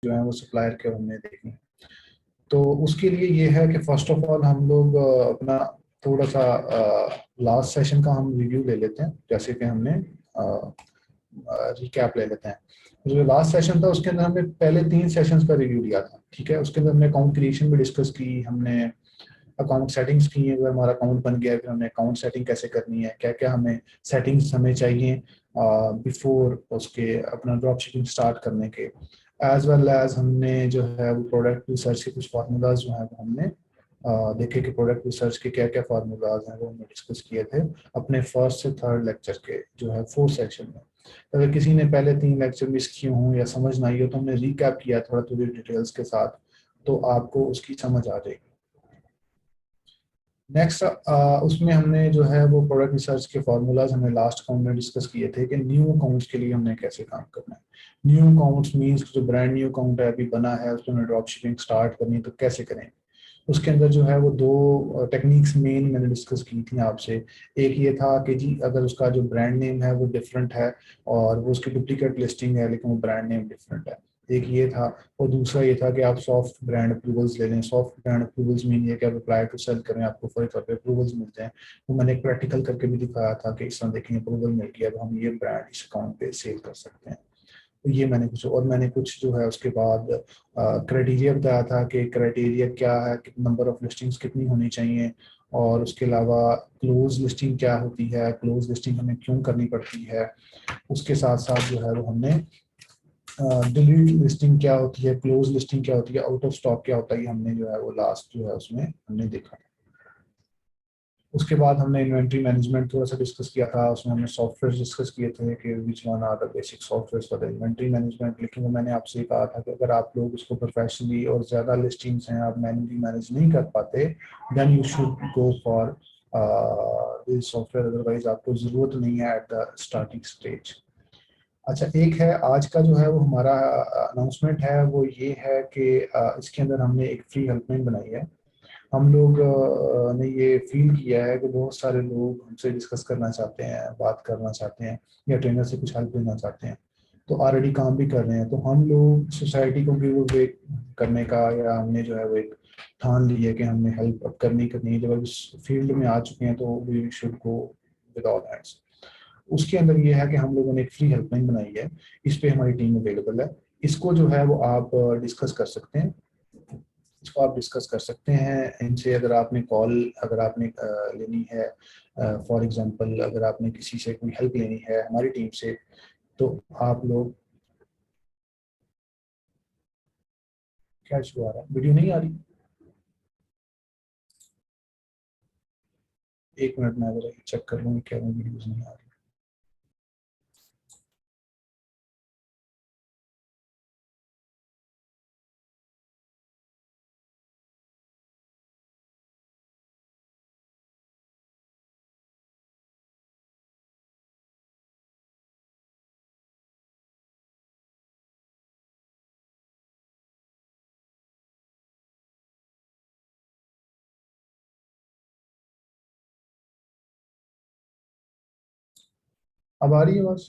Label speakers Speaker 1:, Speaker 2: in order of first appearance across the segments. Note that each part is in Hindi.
Speaker 1: जो है वो सप्लायर के हमने देखने। तो उसके लिए ये है कि फर्स्ट ऑफ ऑल हम लोग अपना थोड़ा सा लास्ट सेशन का हम रिव्यू ले लेते हैं, जैसे कि हमने रिकैप ले लेते हैं। जो लास्ट सेशन था उसके अंदर हमने पहले 3 सेशंस का रिव्यू लिया था, ठीक है। उसके अंदर हमने अकाउंट क्रिएशन भी डिस्कस की, हमने अकाउंट सेटिंग्स की है, अगर हमारा अकाउंट बन गया है फिर हमने अकाउंट सेटिंग कैसे करनी है, क्या क्या हमें सेटिंग्स हमें चाहिए बिफोर उसके अपना ड्रॉप शिपिंग स्टार्ट करने के, एज वेल एज हमने जो है वो प्रोडक्ट रिसर्च के कुछ फार्मूलाज जो है वो हमने देखे कि प्रोडक्ट रिसर्च के क्या क्या फार्मूलाज हैं वो हमने डिस्कस किए थे अपने फर्स्ट से थर्ड लेक्चर के जो है 4 सेक्शन में। अगर किसी ने पहले 3 लेक्चर मिस किए हों या समझ ना आई हो तो हमने रिकैप किया थोड़ा थोड़ी डिटेल्स के साथ, तो आपको उसकी समझ आ जाएगी। नेक्स्ट उसमें हमने जो है वो प्रोडक्ट रिसर्च के फार्मूलाज हमने लास्ट अकाउंट में डिस्कस किए थे कि न्यू अकाउंट्स के लिए हमने कैसे काम करना है। न्यू अकाउंट्स मींस जो ब्रांड न्यू अकाउंट है अभी बना है उसमें ड्रॉप शिपिंग स्टार्ट करनी है तो कैसे करें। उसके अंदर जो है वो 2 टेक्निक्स मेन मैंने डिस्कस की थी आपसे। एक ये था कि जी अगर उसका जो ब्रांड नेम है वो डिफरेंट है और वो उसकी डुप्लीकेट लिस्टिंग है लेकिन वो ब्रांड नेम डिफरेंट है, एक ये था। और दूसरा ये था कि आप सॉफ्ट ब्रांड अप्रूवल्स ले लें। सॉफ्ट ब्रांड अप्रूवल्स मीन ये कि आप अप्लाई टू सेल करें, आपको फॉर तौर पर अप्रूवल्स मिलते हैं। वो मैंने एक प्रैक्टिकल करके भी दिखाया था कि इस तरह देखें अप्रूवल मिल गया तो हम ये ब्रांड इस अकाउंट पे सेल कर सकते हैं। तो ये मैंने कुछ और मैंने कुछ जो है उसके बाद क्राइटेरिया बताया था कि क्राइटेरिया क्या है, नंबर ऑफ लिस्टिंग्स कितनी होनी चाहिए, और उसके अलावा क्लोज लिस्टिंग क्या होती है, क्लोज लिस्टिंग हमें क्यों करनी पड़ती है। उसके साथ साथ जो है वो हमने डिलीट लिस्टिंग क्या होती है, क्लोज लिस्टिंग क्या होती है, आउट ऑफ स्टॉक क्या होता है, ये हमने जो है वो लास्ट जो है उसमें हमने देखा। उसके बाद हमने इन्वेंट्री मैनेजमेंट थोड़ा सा डिस्कस किया था, उसमें हमने सॉफ्टवेयर डिस्कस किए थे कि which one are the basic software for the inventory management. लेकिन वो मैंने आपसे कहा था कि अगर आप लोग उसको प्रोफेशनली और ज़्यादा लिस्टिंग्स हैं आप मैनुअली मैनेज नहीं कर पाते then you should go for this software, otherwise आपको ज़रूरत नहीं है एट द स्टार्टिंग स्टेज। अच्छा, एक है आज का जो है वो हमारा अनाउंसमेंट है, वो ये है कि इसके अंदर हमने एक फ्री हेल्पलाइन बनाई है। हम लोग ने ये फील किया है कि बहुत सारे लोग हमसे डिस्कस करना चाहते हैं, बात करना चाहते हैं या ट्रेनर से कुछ हेल्प लेना चाहते हैं, तो ऑलरेडी काम भी कर रहे हैं। तो हम लोग सोसाइटी को गिव अवे करने का या हमने जो है वो एक ठान ली है कि हमने हेल्प अब करनी है। जब अब इस फील्ड में आ चुके हैं तो we should go with all hands. उसके अंदर ये है कि हम लोगों ने एक फ्री हेल्पलाइन बनाई है, इस पे हमारी टीम अवेलेबल है। इसको जो है वो आप डिस्कस कर सकते हैं, इसको आप डिस्कस कर सकते हैं इनसे। अगर आपने लेनी है, फॉर एग्जांपल अगर आपने किसी से कोई हेल्प लेनी है हमारी टीम से, तो आप लोग क्या इशू आ रहा है, वीडियो नहीं आ रही? एक मिनट में अगर चेक कर लूँगी क्या वीडियोज नहीं आ रही। अब आ रही है बस।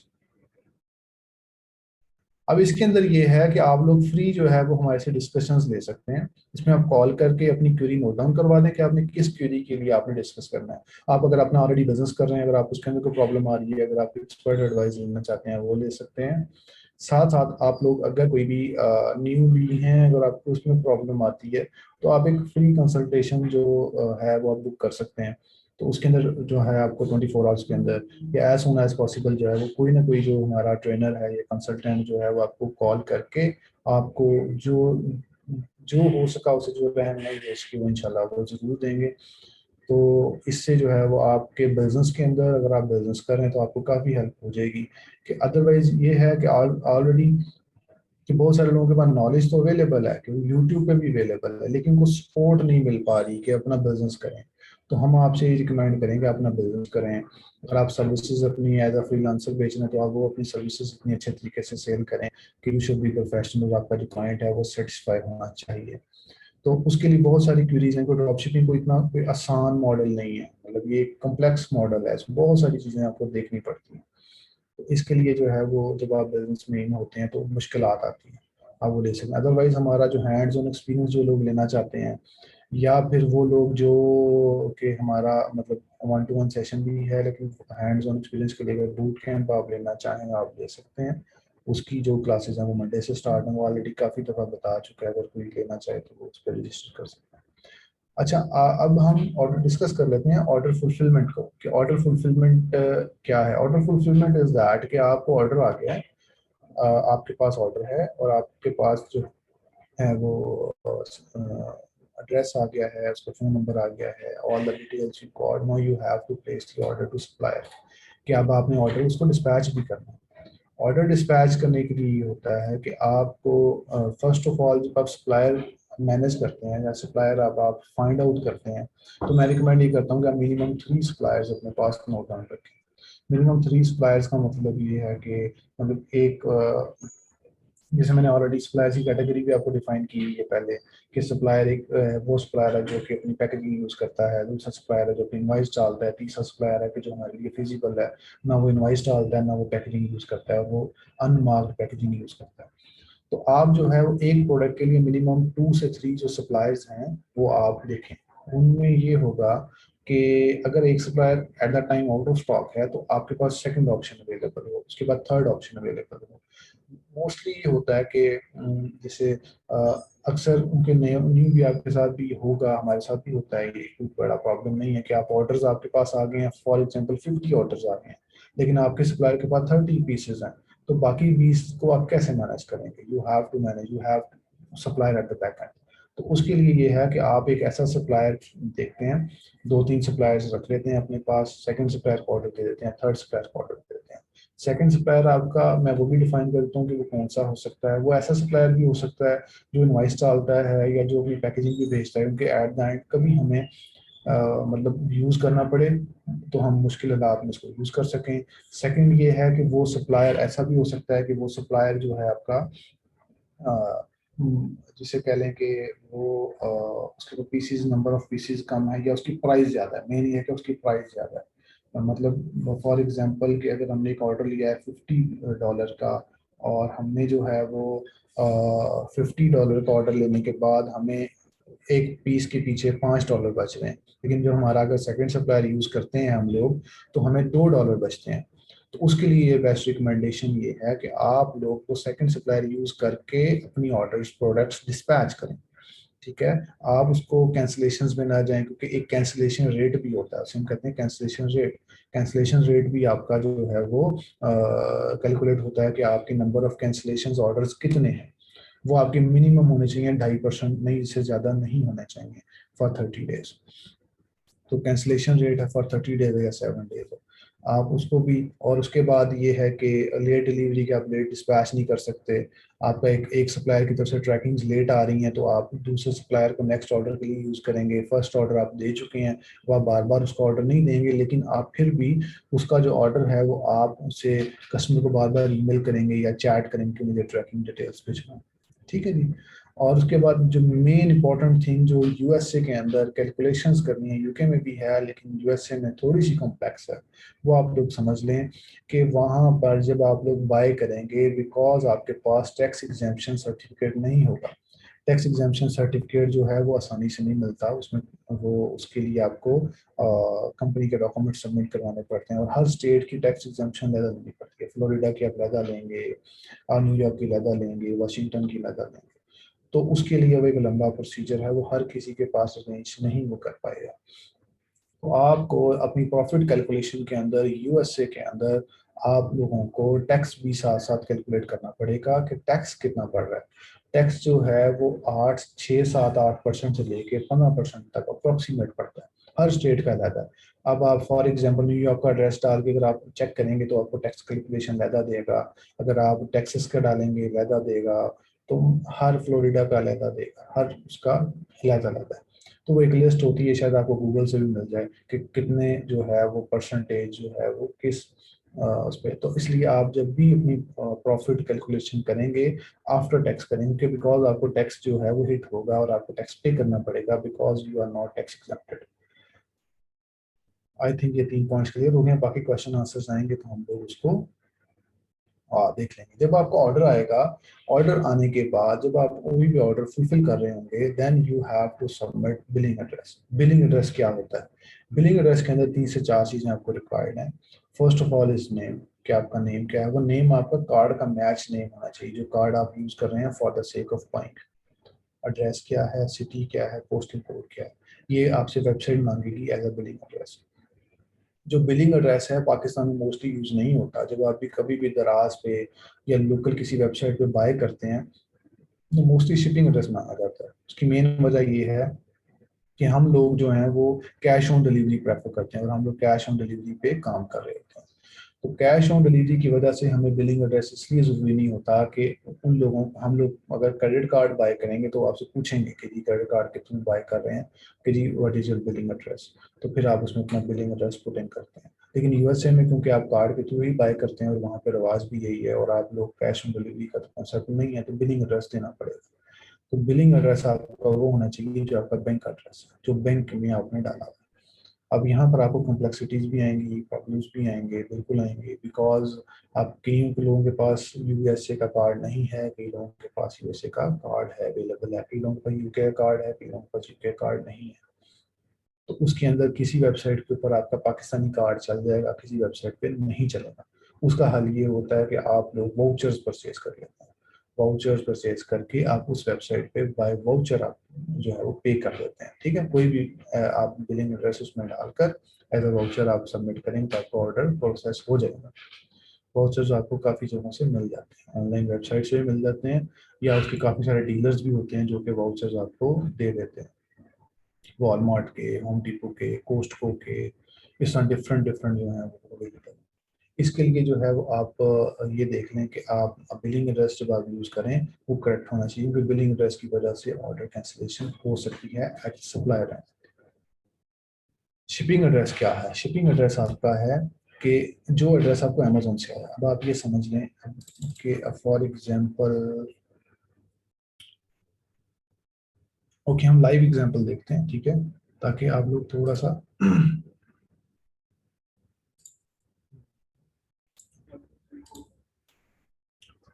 Speaker 1: अब इसके अंदर ये है कि आप लोग फ्री जो है वो हमारे से डिस्कशंस ले सकते हैं। इसमें आप कॉल करके अपनी क्वेरी नोट डाउन करवा दें कि आपने किस क्वेरी के लिए आपने डिस्कस करना है। आप अगर अपना ऑलरेडी बिजनेस कर रहे हैं, अगर आप उसके अंदर कोई प्रॉब्लम आ रही है, अगर आप एक्सपर्ट एडवाइस लेना चाहते हैं वो ले सकते हैं। साथ साथ आप लोग अगर कोई भी न्यू भी हैं, अगर आपको उसमें प्रॉब्लम आती है तो आप एक फ्री कंसल्टेशन जो है वो आप बुक कर सकते हैं। तो उसके अंदर जो है आपको 24 आवर्स के अंदर या एज सुन एज पॉसिबल जो है वो कोई ना कोई जो हमारा ट्रेनर है या कंसल्टेंट जो है वो आपको कॉल करके आपको जो जो हो सका उसे जो रहनुमाई है उसकी वो इंशाल्लाह वो जरूर देंगे। तो इससे जो है वो आपके बिजनेस के अंदर अगर आप बिजनेस कर रहे हैं तो आपको काफ़ी हेल्प हो जाएगी। कि अदरवाइज ये है कि ऑलरेडी कि बहुत सारे लोगों के पास नॉलेज तो अवेलेबल है कि यूट्यूब पे भी अवेलेबल है लेकिन कुछ सपोर्ट नहीं मिल पा रही कि अपना बिजनेस करें। तो हम आपसे ये रिकमेंड करेंगे अपना बिजनेस करें। अगर आप सर्विसेज अपनी एज अ फ्रीलांसर बेचना है तो आप वो अपनी सर्विसेज इतनी अच्छे तरीके से सेल करें कि यू शुड बी प्रोफेशनल, आपका जो क्लाइंट है वो सेटिस्फाई होना चाहिए। तो उसके लिए बहुत सारी क्वेरीज हैं। कोई ड्रॉप शिपिंग कोई इतना कोई आसान मॉडल नहीं है, मतलब ये एक कॉम्प्लेक्स मॉडल है, इसमें बहुत सारी चीज़ें आपको देखनी पड़ती हैं। तो इसके लिए जो है वो जब आप बिजनेस में होते हैं तो मुश्किलात आती हैं। आप वो ले सकते हैं। अदरवाइज हमारा जो हैंड्स ऑन एक्सपीरियंस जो लोग लेना चाहते हैं, या फिर वो लोग जो कि हमारा मतलब 1-to-1 सेशन भी है लेकिन हैंड्स ऑन एक्सपीरियंस के लिए अगर बूट कैंप आप लेना चाहें आप ले सकते हैं। उसकी जो क्लासेस हैं वो मंडे से स्टार्ट हैं, वो ऑलरेडी काफ़ी दफ़ा बता चुका है, अगर कोई लेना चाहे तो वो उस पर रजिस्टर कर सकते हैं। अच्छा, अब हम ऑर्डर डिस्कस कर लेते हैं ऑर्डर फुलफिलमेंट को, कि ऑर्डर फुलफिलमेंट क्या है। ऑर्डर फुलफिलमेंट इज दैट कि आपको ऑर्डर आ गया है, आपके पास ऑर्डर है और आपके पास जो है वो एड्रेस आ गया है, उसका फ़ोन नंबर आ गया है, all the details you got, now you have to place the order to supplier, कि अब आपने ऑर्डर उसको डिस्पैच भी करना है। ऑर्डर डिस्पैच करने के लिए ये होता है कि आपको फर्स्ट ऑफ ऑल जब आप सप्लायर मैनेज करते हैं या सप्लायर आप फाइंड आउट करते हैं, तो मैं रिकमेंड ये करता हूँ कि आप मिनिमम 3 सप्लायर्स अपने पास नोट डाउन रखें। मिनिमम 3 सप्लायर्स का मतलब ये है कि मतलब एक जैसे मैंने ऑलरेडी सप्लायर की कैटेगरी भी आपको डिफाइन की हुई है पहले, कि सप्लायर एक वो सप्लायर है जो कि अपनी पैकेजिंग यूज़ करता है, दूसरा सप्लायर है जो अपनी इनवाइस डालता है, तीसरा सप्लायर है कि जो हमारे लिए फिजिबल है, ना वो इनवाइस डालता है ना वो पैकेजिंग यूज़ करता है, और वो अनमार्क्ड पैकेजिंग यूज़ करता है। तो आप जो है वो एक प्रोडक्ट के लिए मिनिमम 2 से 3 जो सप्लायर्स हैं वो आप देखें। उनमें ये होगा कि अगर एक supplier at the time out of stock है तो आपके पास सेकंड ऑप्शन अवेलेबल हो, उसके बाद थर्ड ऑप्शन अवेलेबल हो। मोस्टली ये होता है कि जैसे अक्सर उनके न्यू भी आपके साथ भी होगा, हमारे साथ भी होता है, ये कोई बड़ा प्रॉब्लम नहीं है कि आप ऑर्डर्स आपके पास आ गए हैं, फॉर एग्जांपल 50 ऑर्डर्स आ गए हैं लेकिन आपके सप्लायर के पास 30 पीसेज हैं, तो बाकी 20 को आप कैसे मैनेज करेंगे? You have to manage, you have supplier at the back end. तो उसके लिए ये है कि आप एक ऐसा सप्लायर देखते हैं, 2-3 सप्लायर्स रख लेते हैं अपने पास, सेकंड सप्लायर को ऑर्डर दे देते हैं, थर्ड सप्लायर को ऑर्डर दे देते हैं। सेकंड सप्लायर आपका मैं वो भी डिफाइन करता हूँ कि वो कौन सा हो सकता है। वो ऐसा सप्लायर भी हो सकता है जो इनवाइस डालता है या जो अपनी पैकेजिंग भी भेजता है, क्योंकि एट द एंड कभी हमें मतलब यूज़ करना पड़े तो हम मुश्किल हालात में इसको यूज़ कर सकें। सेकंड ये है कि वो सप्लायर ऐसा भी हो सकता है कि वो सप्लायर जो है आपका जिसे कह लें कि वो उसके पास पीसीज नंबर ऑफ पीसीज कम है या उसकी प्राइस ज़्यादा है। मेन ये है कि उसकी प्राइस ज़्यादा है। मतलब फॉर एग्जांपल कि अगर हमने एक ऑर्डर लिया है $50 का और हमने जो है वो $50 का ऑर्डर लेने के बाद हमें एक पीस के पीछे $5 बच रहे हैं, लेकिन जब हमारा अगर सेकंड सप्लायर यूज़ करते हैं हम लोग तो हमें $2 बचते हैं। तो उसके लिए ये बेस्ट रिकमेंडेशन ये है कि आप लोग को सेकंड सप्लायर यूज़ करके अपनी ऑर्डर्स प्रोडक्ट्स डिस्पैच करें। ठीक है, आप उसको कैंसिलेशंस में ना जाएं, क्योंकि एक कैंसिलेशन रेट भी होता है, उसे हम कहते हैं कैंसिलेशन रेट। कैंसिलेशन रेट भी आपका जो है वो कैलकुलेट होता है कि आपके नंबर ऑफ कैंसिलेशन ऑर्डर्स कितने हैं। वो आपके मिनिमम होने चाहिए 2.5%, नहीं, इससे ज़्यादा नहीं होने चाहिए फॉर 30 डेज। तो कैंसिलेशन रेट है फॉर 30 डेज या 7 डेज, आप उसको भी। और उसके बाद ये है कि लेट डिलीवरी के आप लेट डिस्पैच नहीं कर सकते। आपका एक सप्लायर की तरफ से ट्रैकिंग्स लेट आ रही हैं तो आप दूसरे सप्लायर को नेक्स्ट ऑर्डर के लिए यूज़ करेंगे। फर्स्ट ऑर्डर आप दे चुके हैं, वो आप बार बार उसका ऑर्डर नहीं देंगे, लेकिन आप फिर भी उसका जो ऑर्डर है वो आप उससे कस्टमर को बार बार ईमेल करेंगे या चैट करेंगे कि मुझे ट्रैकिंग डिटेल्स भेजना। ठीक है जी। और उसके बाद जो मेन इंपॉर्टेंट थिंग जो यूएसए के अंदर कैलकुलेशंस करनी है, यूके में भी है लेकिन यूएसए में थोड़ी सी कॉम्प्लेक्स है, वो आप लोग समझ लें कि वहाँ पर जब आप लोग बाय करेंगे, बिकॉज आपके पास टैक्स एग्जेम्पशन सर्टिफिकेट नहीं होगा। टैक्स एग्जेम्पशन सर्टिफिकेट जो है वो आसानी से नहीं मिलता, उसमें वो उसके लिए आपको कंपनी के डॉक्यूमेंट सबमिट करवाने पड़ते हैं, और हर स्टेट की टैक्स एग्जेम्पशन अलग लेनी पड़ती है। फ्लोरिडा की आप अलग लेंगे, और न्यूयॉर्क की अलग लेंगे, वाशिंगटन की अलग लेंगे। तो उसके लिए अब एक लंबा प्रोसीजर है, वो हर किसी के पास अरेंज नहीं वो कर पाएगा। तो आपको अपनी प्रॉफिट कैलकुलेशन के अंदर यूएसए के अंदर आप लोगों को टैक्स भी साथ साथ कैलकुलेट करना पड़ेगा कि टैक्स कितना पड़ रहा है। टैक्स जो है वो 8, 6, 7, 8% से लेके 15% तक अप्रोक्सीमेट पड़ता है, हर स्टेट का अलग है। अब आप फॉर एग्जांपल न्यूयॉर्क का एड्रेस डाल के अगर आप चेक करेंगे तो आपको टैक्स कैलकुलेशन लहदा देगा। अगर आप टेक्सास का डालेंगे लहदा देगा। तो हर फ्लोरिडा का लहदा देगा, हर उसका लहदा लहदा है। तो वो एक लिस्ट होती है, शायद आपको गूगल से भी मिल जाए कि कितने जो है वो परसेंटेज जो है वो किस उस पर। तो इसलिए आप जब भी अपनी प्रॉफिट कैलकुलेशन करेंगे आफ्टर टैक्स करेंगे, बिकॉज आपको टैक्स जो है वो हिट होगा और आपको टैक्स पे करना पड़ेगा because you are not tax exempted. I think ये 3 पॉइंट्स क्लियर हो गए। बाकी क्वेश्चन आंसर्स आएंगे तो हम लोग उसको देख लेंगे जब आपका ऑर्डर आएगा। ऑर्डर आने के बाद जब आप कोई भी ऑर्डर फुलफिल कर रहे होंगे, then you have to submit billing address. Billing address क्या होता है? बिलिंग एड्रेस के अंदर 3 से 4 चीजें आपको रिक्वायर्ड हैं। First of all is name, कि आपका नेम क्या है। वो नेम आपका कार्ड का मैच नेम होना चाहिए, जो कार्ड आप यूज कर रहे हैं for the sake of buying. Address क्या है, सिटी क्या है, पोस्टल कोड क्या है, ये आपसे वेबसाइट मांगेगी एज अ बिलिंग एड्रेस। जो बिलिंग एड्रेस है पाकिस्तान में मोस्टली यूज नहीं होता। जब आप भी कभी भी दराज पे या लोकल किसी वेबसाइट पे बाय करते हैं तो मोस्टली शिपिंग एड्रेस मांगा जाता है। उसकी मेन वजह ये है कि हम लोग जो हैं वो कैश ऑन डिलीवरी प्रेफर करते हैं, और हम लोग कैश ऑन डिलीवरी पे काम कर रहे होते हैं। तो कैश ऑन डिलीवरी की वजह से हमें बिलिंग एड्रेस इसलिए ज़रूरी नहीं होता कि उन लोगों, हम लोग अगर क्रेडिट कार्ड बाय करेंगे तो आपसे पूछेंगे कि जी क्रेडिट कार्ड के थ्रू बाय कर रहे हैं, कि जी what is your billing address, तो फिर आप उसमें अपना बिलिंग एड्रेस पुट इन करते हैं। लेकिन यूएसए में क्योंकि आप कार्ड के थ्रू ही बाय करते हैं और वहाँ पे रिवाज भी यही है, और आप लोग कैश ऑन डिलीवरी का तो कॉन्सेप्ट नहीं है, तो बिलिंग एड्रेस देना पड़ेगा। तो बिलिंग एड्रेस आपका वो होना चाहिए जो आपका बैंक एड्रेस है, जो बैंक में आपने डाला। अब यहाँ पर आपको कॉम्प्लेक्सिटीज भी आएंगी, प्रॉब्लम्स भी आएंगे, बिल्कुल आएंगे, बिकॉज आप कई लोगों के पास यूएसए का कार्ड नहीं है, कई लोगों के पास यूएसए का कार्ड है, अवेलेबल है, कई लोगों के पास यूके कार्ड है, कई लोगों के पास यूके कार्ड नहीं है। तो उसके अंदर किसी वेबसाइट के ऊपर आपका पाकिस्तानी कार्ड चल जाएगा, किसी वेबसाइट पे नहीं चलेगा। उसका हल ये होता है कि आप लोग वाउचर्स परचेज कर लेते हैं। वाउचर्स परचेज करके आप उस वेबसाइट पे बाय वाउचर आप जो है वो पे कर देते हैं। ठीक है, कोई भी आप बिलिंग एड्रेस उसमें डालकर एज अ वाउचर आप सबमिट करेंगे तो आपका ऑर्डर प्रोसेस हो जाएगा। वाउचर्स आपको काफ़ी जगहों से मिल जाते हैं, ऑनलाइन वेबसाइट से भी मिल जाते हैं, या उसके काफ़ी सारे डीलर्स भी होते हैं जो कि वाउचर्स आपको दे देते हैं। वॉलमार्ट के, होम डिपो के, कोस्टको के, इस तरह डिफरेंट डिफरेंट जो है वो अवेलेबल। इसके लिए जो है वो आप ये देख लें कि आप बिलिंग एड्रेस जब आप यूज़ करें वो करेक्ट होना चाहिए, क्योंकि बिलिंग एड्रेस की वजह से ऑर्डर कैंसिलेशन हो सकती है at supplier end. Shipping address क्या है? शिपिंग एड्रेस आपका है कि जो एड्रेस आपको अमेजोन से आया। अब आप ये समझ लें कि फॉर एग्जांपल, ओके हम लाइव एग्जांपल देखते हैं, ठीक है, ताकि आप लोग थोड़ा सा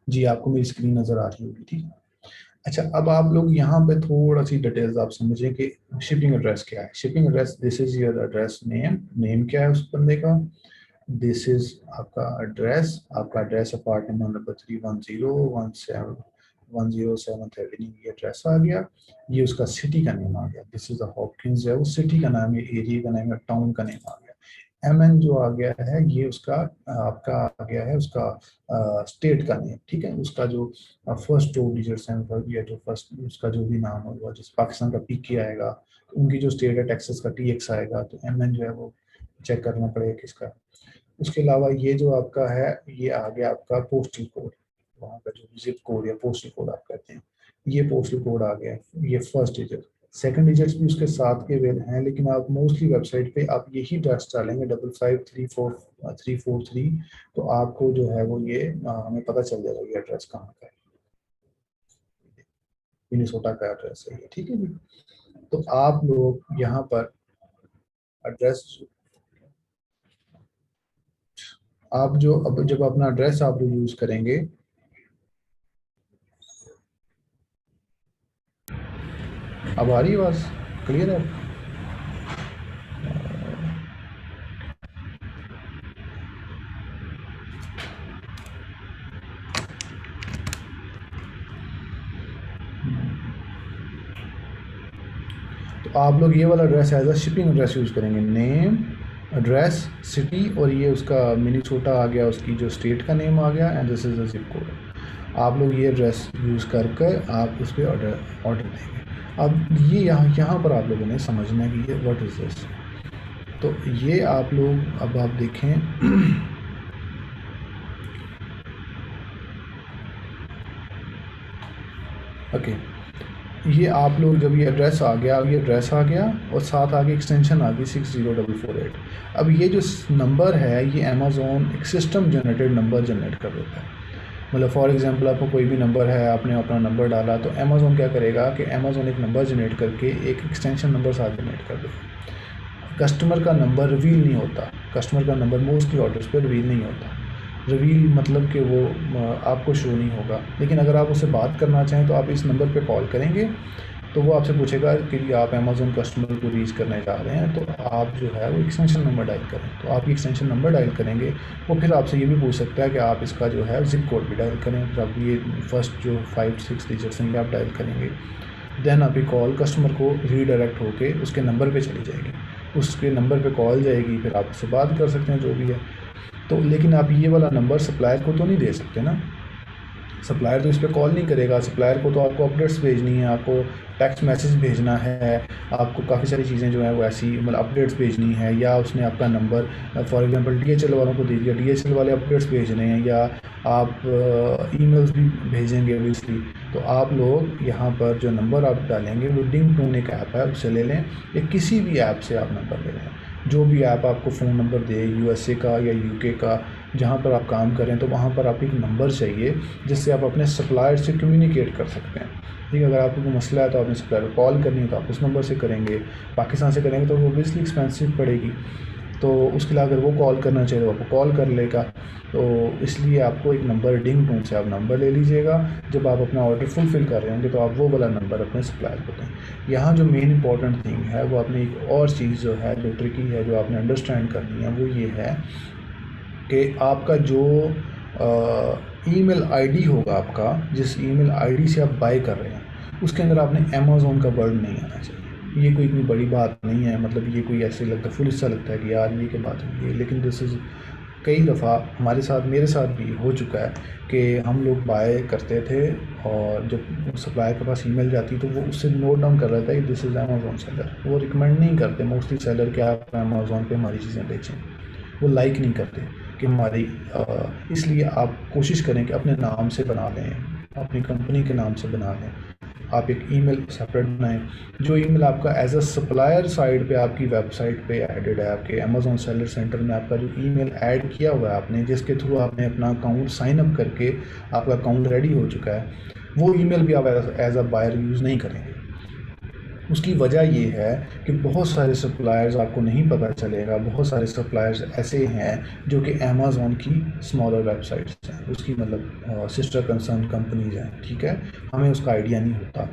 Speaker 1: जी आपको मेरी स्क्रीन नजर आ रही होगी, ठीक है। अच्छा, अब आप लोग यहाँ पे थोड़ा सी डिटेल्स आप समझें कि शिपिंग एड्रेस क्या है। Shipping address, this is your address name, name क्या है उस बंदे का, दिस इज आपका एड्रेस, आपका एड्रेस अपार्टमेंट नंबर 31017 एवेन्यू, ये एड्रेस आ गया। ये उसका सिटी का नेम आ गया, दिस इज द हॉपकिंस जो है वो सिटी का नाम है, एरिया का नाम है, टाउन का नेम आ गया। एम जो आ गया है ये उसका आपका आ गया है उसका स्टेट का नेम, ठीक है। उसका जो फर्स्ट 2 डिजिट्स हैं या जो फर्स्ट उसका जो भी नाम होगा, जैसे पाकिस्तान का पीके आएगा तो उनकी जो स्टेट है टेक्सास का टीएक्स आएगा, तो एम जो है वो चेक करना पड़ेगा किसका। उसके अलावा ये जो आपका है ये आ गया आपका पोस्टल कोड, वहाँ का जो जिप कोड या पोस्टल कोड आप कहते हैं, ये पोस्टल कोड आ गया, ये फर्स्ट डिजिट। सेकंड डिजिट्स भी उसके साथ के वेल हैं, लेकिन आप मोस्टली वेबसाइट पे आप यही एड्रेस डालेंगे 5534 तो आपको जो है वो ये हमें पता चल जाएगा ये एड्रेस कहाँ का है, मिनेसोटा का एड्रेस है ये, ठीक है जी। तो आप लोग यहाँ पर एड्रेस, आप जो अब जब अपना एड्रेस आप लोग यूज करेंगे, अब आ रही आवाज क्लियर है? तो आप लोग ये वाला address as a shipping address use करेंगे, नेम, एड्रेस, सिटी, और ये उसका मिनीसोटा आ गया, उसकी जो स्टेट का नेम आ गया, and this is the zip code. आप लोग ये एड्रेस यूज़ कर आप उस पर ऑर्डर देंगे। अब ये यहाँ पर आप लोगों ने समझना है कि ये व्हाट इज़ दिस। तो ये आप लोग अब आप देखें ओके, ये आप लोग जब ये एड्रेस आ गया, ये एड्रेस आ गया और साथ आगे एक्सटेंशन आ गई 60448। अब ये जो नंबर है ये अमेज़ॉन एक सिस्टम जनरेटेड नंबर जनरेट कर देता है। मतलब फॉर एग्जांपल आपको कोई भी नंबर है, आपने अपना नंबर डाला, तो अमेज़ॉन क्या करेगा कि अमेज़ॉन एक नंबर जनरेट करके एक एक्सटेंशन नंबर साथ जनरेट कर देगा। कस्टमर का नंबर रिवील नहीं होता, कस्टमर का नंबर मोस्टली ऑर्डर्स पर रिवील नहीं होता। रिवील मतलब कि वो आपको शो नहीं होगा। लेकिन अगर आप उससे बात करना चाहें तो आप इस नंबर पे कॉल करेंगे तो वो आपसे पूछेगा कि आप अमेज़न कस्टमर को रीच करना चाह रहे हैं, तो आप जो है वो एक्सटेंशन नंबर डायल करें। तो आप एक्सटेंशन नंबर डायल करेंगे, वो फिर आपसे ये भी पूछ सकता है कि आप इसका जो है ज़िप कोड भी डायल करें। फिर आप ये फर्स्ट जो 5-6 डिजिट्स हैं ये आप डायल करेंगे। देन आपकी कॉल कस्टमर को रीडायरेक्ट होके उसके नंबर पे चली जाएगी, उसके नंबर पे कॉल जाएगी, फिर आप उससे बात कर सकते हैं जो भी है। तो लेकिन आप ये वाला नंबर सप्लायर को तो नहीं दे सकते ना, सप्लायर तो इस पे कॉल नहीं करेगा। सप्लायर को तो आपको अपडेट्स भेजनी है, आपको टेक्स्ट मैसेज भेजना है, आपको काफ़ी सारी चीज़ें जो हैं वो ऐसी मतलब अपडेट्स भेजनी है, या उसने आपका नंबर फॉर एग्जांपल डीएचएल वालों को दे दिया, डीएचएल वाले अपडेट्स भेज रहे हैं, या आप ईमेल्स भी भेजेंगे ओबियसली। तो आप लोग यहाँ पर जो नंबर आप डालेंगे वो डिंग टोन एक ऐप है, उससे ले लें, या किसी भी ऐप से आप नंबर ले लें। जो भी ऐप आपको फ़ोन नंबर दे, यूएसए का या यूके का, जहाँ पर आप काम करें, तो वहाँ पर आपको एक नंबर चाहिए जिससे आप अपने सप्लायर से कम्युनिकेट कर सकते हैं। ठीक है, अगर आपको कोई मसला है तो आपने सप्लायर को कॉल करनी है तो आप उस नंबर से करेंगे। पाकिस्तान से करेंगे तो वो ऑब्वियसली एक्सपेंसिव पड़ेगी, तो उसके लिए अगर वो कॉल करना चाहिए तो आपको कॉल कर लेगा। तो इसलिए आपको एक नंबर डिंग टोन से आप नंबर ले लीजिएगा। जब आप अपना ऑर्डर फुलफ़िल कर रहे होंगे तो आप वो वाला नंबर अपने सप्लायर को दें। यहाँ जो मेन इंपॉर्टेंट थिंग है वो आपने एक और चीज़ जो है, जो ट्रिकी है, जो आपने अंडरस्टैंड करनी है, वो ये है कि आपका जो ईमेल आईडी होगा, आपका जिस ईमेल आईडी से आप बाय कर रहे हैं, उसके अंदर आपने अमेज़न का वर्ड नहीं आना चाहिए। ये कोई इतनी बड़ी बात नहीं है, मतलब ये कोई ऐसे लगता है, फुल सा लगता है कि यार ये क्या बात हुई है, लेकिन दिस इज़ कई दफ़ा हमारे साथ, मेरे साथ भी हो चुका है कि हम लोग बाय करते थे और जब सप्लायर के पास ईमेल जाती तो वो उससे नोट डाउन कर रहा था कि दिस इज़ अमेज़न सेलर। वो रिकमेंड नहीं करते मोस्टली सेलर कि आप अमेज़न पे हमारी चीज़ें बेचें, वो लाइक नहीं करते कि हमारी इसलिए आप कोशिश करें कि अपने नाम से बना लें, अपनी कंपनी के नाम से बना लें। आप एक ईमेल सेपरेट बनाएं। जो ईमेल आपका एज अ सप्लायर साइड पे आपकी वेबसाइट पे ऐडेड है, आपके अमेज़न सेलर सेंटर में आपका जो ईमेल ऐड किया हुआ है आपने, जिसके थ्रू आपने अपना अकाउंट साइन अप करके आपका अकाउंट रेडी हो चुका है, वो ईमेल भी आप एज अ बायर यूज़ नहीं करेंगे। उसकी वजह ये है कि बहुत सारे सप्लायर्स, आपको नहीं पता चलेगा, बहुत सारे सप्लायर्स ऐसे हैं जो कि अमेज़न की स्मॉलर वेबसाइट्स हैं, उसकी मतलब सिस्टर कंसर्न कंपनीज हैं। ठीक है, हमें उसका आइडिया नहीं होता,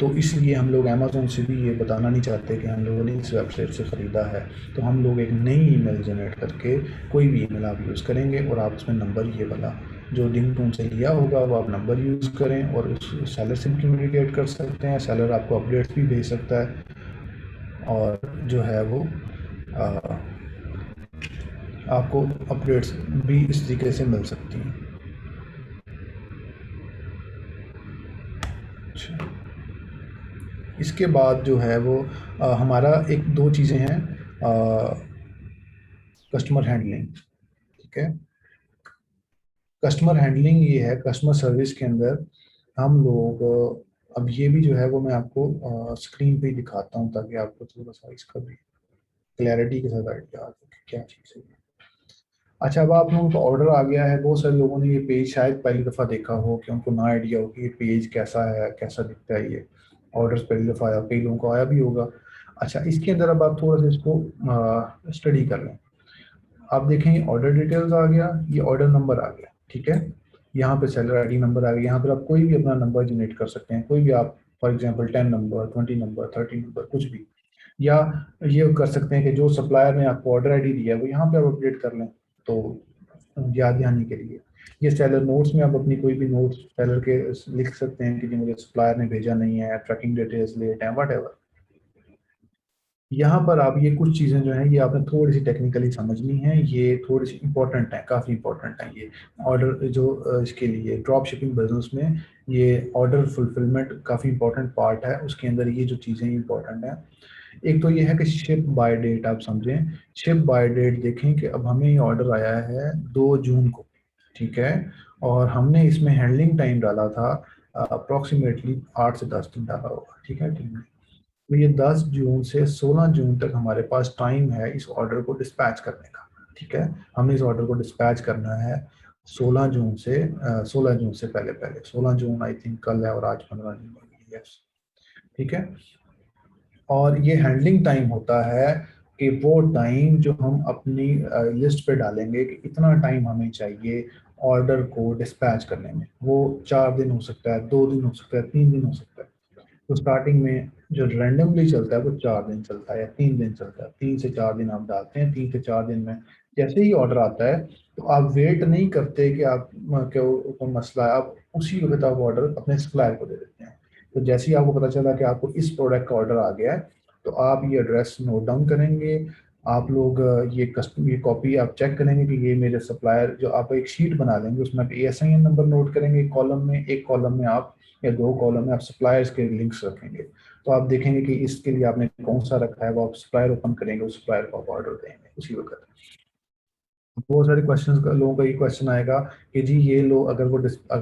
Speaker 1: तो इसलिए हम लोग अमेज़न से भी ये बताना नहीं चाहते कि हम लोगों ने इस वेबसाइट से ख़रीदा है। तो हम लोग एक नई ईमेल जनरेट करके कोई भी ईमेल आप यूज़ करेंगे और आप उसमें नंबर ये वाला जो लिंक टोन से लिया होगा वो आप नंबर यूज़ करें, और उस सेलर से भी कम्युनिकेट कर सकते हैं। सेलर आपको अपडेट्स भी भेज सकता है, और जो है वो आ, आपको अपडेट्स भी इस तरीके से मिल सकती हैं। अच्छा, इसके बाद जो है वो हमारा एक दो चीज़ें हैं, कस्टमर हैंडलिंग। ठीक है, कस्टमर हैंडलिंग ये है, कस्टमर सर्विस के अंदर हम लोग अब ये भी जो है वो मैं आपको स्क्रीन पे ही दिखाता हूँ ताकि आपको थोड़ा सा इसका भी क्लैरिटी के साथ आइडिया आ जाए कि क्या चीज़ है। अच्छा, अब आप लोगों का ऑर्डर आ गया है, बहुत सारे लोगों ने ये पेज शायद पहली दफ़ा देखा हो कि उनको ना आइडिया हो कि ये पेज कैसा है, कैसा दिखता है। ये ऑर्डर पहली दफ़ा आया, कई लोगों को आया भी होगा। अच्छा, इसके अंदर अब आप थोड़ा सा इसको स्टडी कर लें। आप देखें ऑर्डर डिटेल्स आ गया, ये ऑर्डर नंबर आ गया। ठीक है, यहाँ पे सेलर आईडी नंबर आ गया। यहाँ पर आप कोई भी अपना नंबर जनरेट कर सकते हैं, कोई भी आप, for example 10 number, 20 number, 30 number, कुछ भी। या ये कर सकते हैं कि जो सप्लायर ने आपको ऑर्डर आईडी दिया है वो यहाँ पे आप अपडेट कर लें, तो याद दहानी के लिए। ये सेलर नोट्स में आप अपनी कोई भी नोट्स सेलर के लिख सकते हैं कि जी मुझे सप्लायर ने भेजा नहीं है, ट्रैकिंग डिटेल्स लेट हैं, वट एवर। यहाँ पर आप ये कुछ चीज़ें जो हैं ये आपने थोड़ी सी टेक्निकली समझनी है, ये थोड़ी सी इंपॉर्टेंट है, काफ़ी इंपॉर्टेंट है ये ऑर्डर जो इसके लिए ड्रॉप शिपिंग बिजनेस में ये ऑर्डर फुलफिलमेंट काफ़ी इंपॉर्टेंट पार्ट है। उसके अंदर ये जो चीज़ें इंपॉर्टेंट है, एक तो ये है कि शिप बाय डेट आप समझें। शिप बाय डेट देखें कि अब हमें ये ऑर्डर आया है 2 जून को। ठीक है, और हमने इसमें हैंडलिंग टाइम डाला था अप्रोक्सीमेटली 8 से 10 दिन डाला होगा। ठीक है, ठीक है, तो ये 10 जून से 16 जून तक हमारे पास टाइम है इस ऑर्डर को डिस्पैच करने का। ठीक है, हमने इस ऑर्डर को डिस्पैच करना है 16 जून से 16 जून से पहले पहले। 16 जून आई थिंक कल है और आज 15 जून। यस, ठीक है, और ये हैंडलिंग टाइम होता है कि वो टाइम जो हम अपनी लिस्ट पे डालेंगे कि इतना टाइम हमें चाहिए ऑर्डर को डिस्पैच करने में, वो 4 दिन हो सकता है, 2 दिन हो सकता है, 3 दिन हो सकता है। तो स्टार्टिंग में जो रैंडमली चलता है वो 4 दिन चलता है या 3 दिन चलता है। 3 से 4 दिन आप डालते हैं, 3 से 4 दिन में जैसे ही ऑर्डर आता है तो आप वेट नहीं करते कि आप कोई मसला है, आप उसी वक्त आप ऑर्डर अपने सप्लायर को दे देते हैं। तो जैसे ही आपको पता चला कि आपको इस प्रोडक्ट का ऑर्डर आ गया है तो आप ये एड्रेस नोट डाउन करेंगे। आप लोग ये कॉपी आप चेक करेंगे कि ये मेरे सप्लायर, जो आप एक शीट बना लेंगे उसमें आप ASIN नंबर नोट करेंगे एक कॉलम में, एक कॉलम में आप या 2 कॉलम में आप सप्लायर्स के लिंक्स रखेंगे। तो आप देखेंगे कि इसके लिए आपने कौन सा रखा है, वो आप सप्लायर ओपन करेंगे, उस सप्लायर को आप ऑर्डर देंगे उसी वक्त। बहुत सारे क्वेश्चंस का लोगों का ये क्वेश्चन आएगा कि जी ये लो, अगर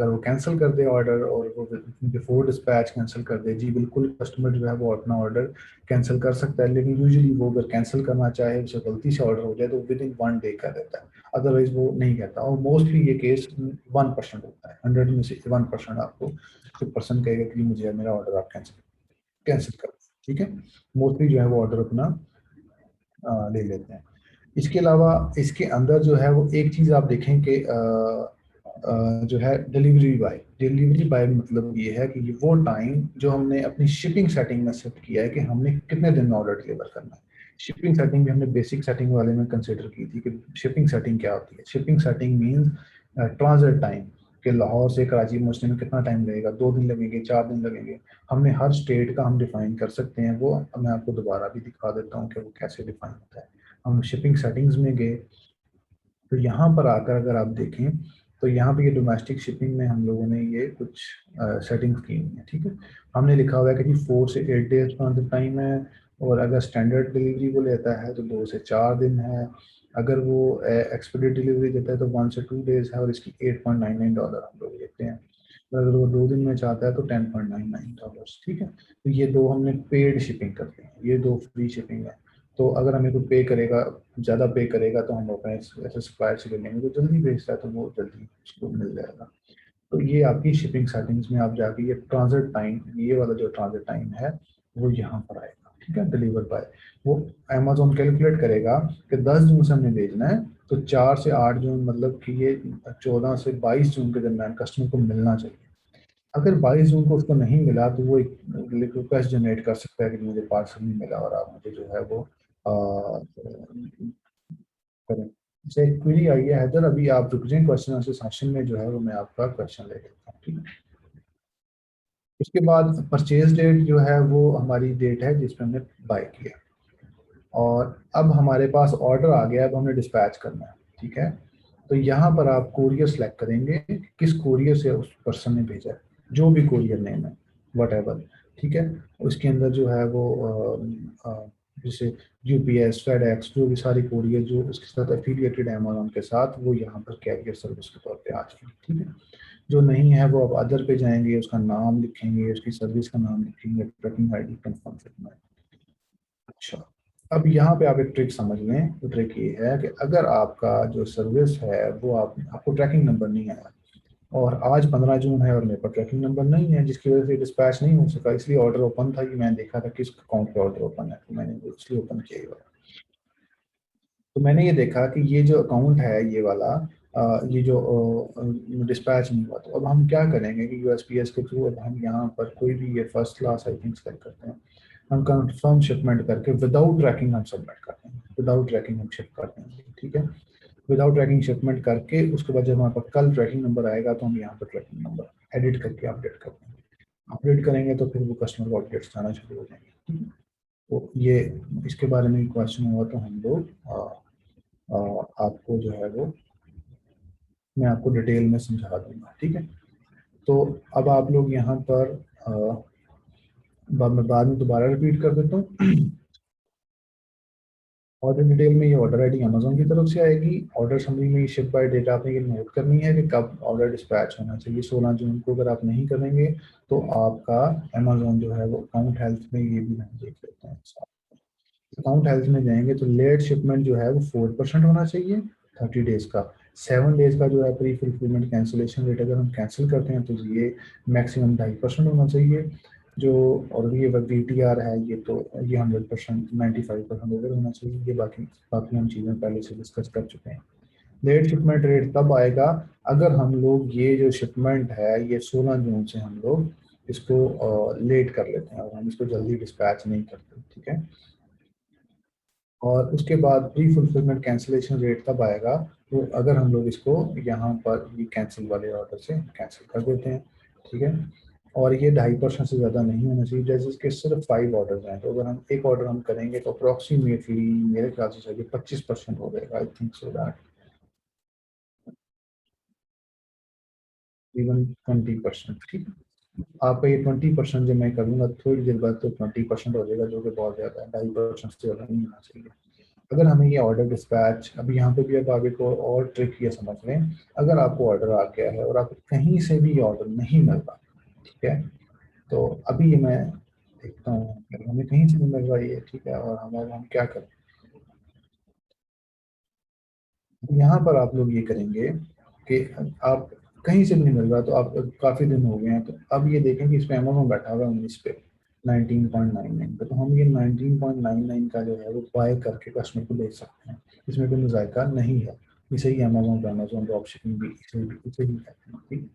Speaker 1: वो कैंसिल कर दे ऑर्डर और वो बिफोर डिस्पैच कैंसिल कर दे, जी बिल्कुल कस्टमर जो है वो अपना ऑर्डर कैंसिल कर सकता है, लेकिन यूजुअली वो अगर कैंसिल करना चाहे, उसे गलती से ऑर्डर हो जाए तो विद इन 1 डे कर देता है, अदरवाइज वो नहीं कहता। और मोस्टली ये केस 1% होता है, 100 में से 1% आपको पर्सन कहेगा कि मुझे मेरा ऑर्डर आप कैंसिल कैंसिल कर, ठीक है। मोस्टली जो है वो ऑर्डर अपना ले लेते हैं। इसके अलावा इसके अंदर जो है वो एक चीज़ आप देखें कि जो है डिलीवरी बाय मतलब ये है कि ये वो टाइम जो हमने अपनी शिपिंग सेटिंग में सेट किया है कि हमने कितने दिन में ऑर्डर डिलीवर करना है। शिपिंग सेटिंग भी हमने बेसिक सेटिंग वाले में कंसिडर की थी कि शिपिंग सेटिंग क्या होती है। Shipping setting means transit time, कि लाहौर से कराची पहुंचने में कितना टाइम लगेगा, 2 दिन लगेंगे, 4 दिन लगेंगे। हमने हर स्टेट का हम डिफाइन कर सकते हैं, वो मैं आपको दोबारा भी दिखा देता हूँ कि वो कैसे डिफाइन होता है। हम शिपिंग सेटिंग्स में गए तो यहाँ पर आकर अगर आप देखें तो यहाँ पे ये डोमेस्टिक शिपिंग में हम लोगों ने ये कुछ सेटिंग्स की हुई है, ठीक है। हमने लिखा हुआ है कि जी 4 से 8 डेज ट्रांजिट टाइम है, और अगर स्टैंडर्ड डिलीवरी वो लेता है तो 2 से 4 दिन है। अगर वो एक्सपेडिट डिलीवरी देता है तो 1 से 2 डेज है, और इसकी $8.99 हम लोग लेते हैं। और अगर वो 2 दिन में चाहता है तो $10.99, ठीक है। तो ये दो हमने पेड शिपिंग करते हैं, ये दो फ्री शिपिंग है। तो अगर हमें कोई पे करेगा, ज़्यादा पे करेगा तो हम अपने ऐसे सप्लायर से ले लेंगे, तो जल्दी भेजता है तो वो जल्दी उसको मिल जाएगा। तो ये आपकी शिपिंग सेटिंग्स में आप जाके ये ट्रांजिट टाइम, ये वाला जो ट्रांजिट टाइम है वो यहाँ पर आएगा, ठीक है। डिलीवर बाय वो अमेजोन कैलकुलेट करेगा कि 10 जून से हमने भेजना है, तो 4 से 8 जून मतलब कि ये 14 से 22 जून के दरमियान कस्टमर को मिलना चाहिए। अगर 22 जून को उसको नहीं मिला तो वो एक रिक्वेस्ट जनरेट कर सकता है कि मुझे पार्सल नहीं मिला और आप मुझे जो है वो करें। जैसे एक क्वेरी आई है हैदर, अभी आप रुक जाएं, क्वेश्चन आंसर सेशन में जो है वो मैं आपका क्वेश्चन ले लेता हूँ, ठीक है। उसके बाद परचेज डेट जो है वो हमारी डेट है जिसमें हमने बाय किया, और अब हमारे पास ऑर्डर आ गया, अब हमने डिस्पैच करना है, ठीक है। तो यहाँ पर आप कोरियर सेलेक्ट करेंगे कि किस कोरियर से उस पर्सन ने भेजा है, जो भी कोरियर नेम है वट एवर, ठीक है। उसके अंदर जो है वो जैसे UPS, FedEx, जो भी सारी कोरियर जो उसके साथ एफिलिएटेड है अमेजोन के साथ, वो यहाँ पर कैरियर सर्विस के तौर पे आ जाएगी, ठीक है। जो नहीं है वो आप अदर पे जाएंगे, उसका नाम लिखेंगे, उसकी सर्विस का नाम लिखेंगे, ट्रैकिंग ID कंफर्म करना है। अच्छा, अब यहाँ पे आप एक ट्रिक समझ लें। तो ट्रिक ये है कि अगर आपका जो सर्विस है वो आपको ट्रैकिंग नंबर नहीं आया, और आज 15 जून है और मेरे पास ट्रैकिंग नंबर नहीं है जिसकी वजह से डिस्पैच नहीं हो सका, इसलिए ऑर्डर ओपन था कि मैंने देखा था किस अकाउंट पे ऑर्डर ओपन है, तो मैंने वो इसलिए ओपन किया हुआ। तो मैंने ये देखा कि ये जो अकाउंट है ये वाला ये जो डिस्पैच नहीं हुआ, तो अब हम क्या करेंगे कि USPS के थ्रू अब हम यहाँ पर कोई भी ये first class I think select करते हैं, हम कंफर्म शिपमेंट करके विदाउट ट्रैकिंग हम सबमिट करते हैं, विदाउट ट्रैकिंग हम शिप करते हैं, ठीक है। विदाउट ट्रैकिंग शिपमेंट करके उसके बाद जब हमारे पास कल ट्रैकिंग नंबर आएगा तो हम यहाँ पर ट्रैकिंग नंबर एडिट करके अपडेट कर देंगे। अपडेट करेंगे तो फिर वो कस्टमर को अपडेट्स आना शुरू हो जाएंगे, ठीक है। तो ये इसके बारे में क्वेश्चन हुआ तो हम लोग आपको जो है वो मैं आपको डिटेल में समझा दूंगा, ठीक है। तो अब आप लोग यहाँ पर मैं बाद में दोबारा रिपीट कर देता हूँ। ऑर्डर डिटेल में ये ऑर्डर आईडी अमेजोन की तरफ से आएगी। ऑर्डर समरी में शिप बाय डेट आपने ये नोट करनी है कि कब ऑर्डर डिस्पैच होना चाहिए। 16 जून को अगर आप नहीं करेंगे तो आपका अमेजोन जो है वो अकाउंट हेल्थ में, ये भी हम देख लेते हैं, अकाउंट हेल्थ में जाएंगे तो लेट शिपमेंट जो है वो 4% होना चाहिए 30 डेज का। 7 डेज का जो है प्री फुलफिलमेंट कैंसिलेशन रेट अगर हम कैंसिल करते हैं तो ये मैक्सिमम 2.5% होना चाहिए। जो और ये VTR है, ये तो ये 100%, 95% ओवर होना चाहिए। ये बाकी बाकी हम चीज़ें पहले से डिस्कस कर चुके हैं। लेट शिपमेंट रेट तब आएगा अगर हम लोग ये जो शिपमेंट है ये 16 जून से हम लोग इसको लेट कर लेते हैं और हम इसको जल्दी डिस्पैच नहीं करते, ठीक है। और उसके बाद प्री फुलफिलमेंट कैंसिलेशन रेट तब आएगा तो अगर हम लोग इसको यहाँ पर ये कैंसिल वाले ऑर्डर से कैंसिल कर देते हैं, ठीक है। और ये 2.5% से ज़्यादा नहीं होना चाहिए, जैसे इसके सिर्फ 5 ऑर्डर हैं, तो अगर हम एक ऑर्डर हम करेंगे तो अप्रोक्सीमेटली मेरे ख्याल से शायद 25% हो जाएगा, I think so that, even 20%, ठीक है। आपका ये 20% जब मैं करूँगा थोड़ी देर बाद तो 20% हो जाएगा, जो कि बहुत ज़्यादा है, 2.5% से ज़्यादा नहीं होना चाहिए। अगर हमें ये ऑर्डर डिस्पैच, अभी यहाँ पे भी अब आगे को और ट्रिक ये समझ लें, अगर आपको ऑर्डर आ गया है और आपको कहीं से भी ऑर्डर नहीं मिल रहा, ठीक है, तो अभी ये मैं देखता हूँ अगर हमें कहीं से नहीं मिल रहा ये, ठीक है, और हम क्या करें। यहाँ पर आप लोग ये करेंगे कि आप कहीं से भी नहीं मिल रहा तो आप काफ़ी दिन हो गए हैं, तो अब ये देखें कि इस पे अमेज़न बैठा हुआ है 19 पे 19.99 पे, तो हम ये 19.99 का जो है वो बाय करके कस्टमर को बेच सकते हैं, इसमें कोई मुज़ायका नहीं है। इसे ही अमेज़न ड्रॉप शिपिंग भी इसे ही कहते हैं, ठीक।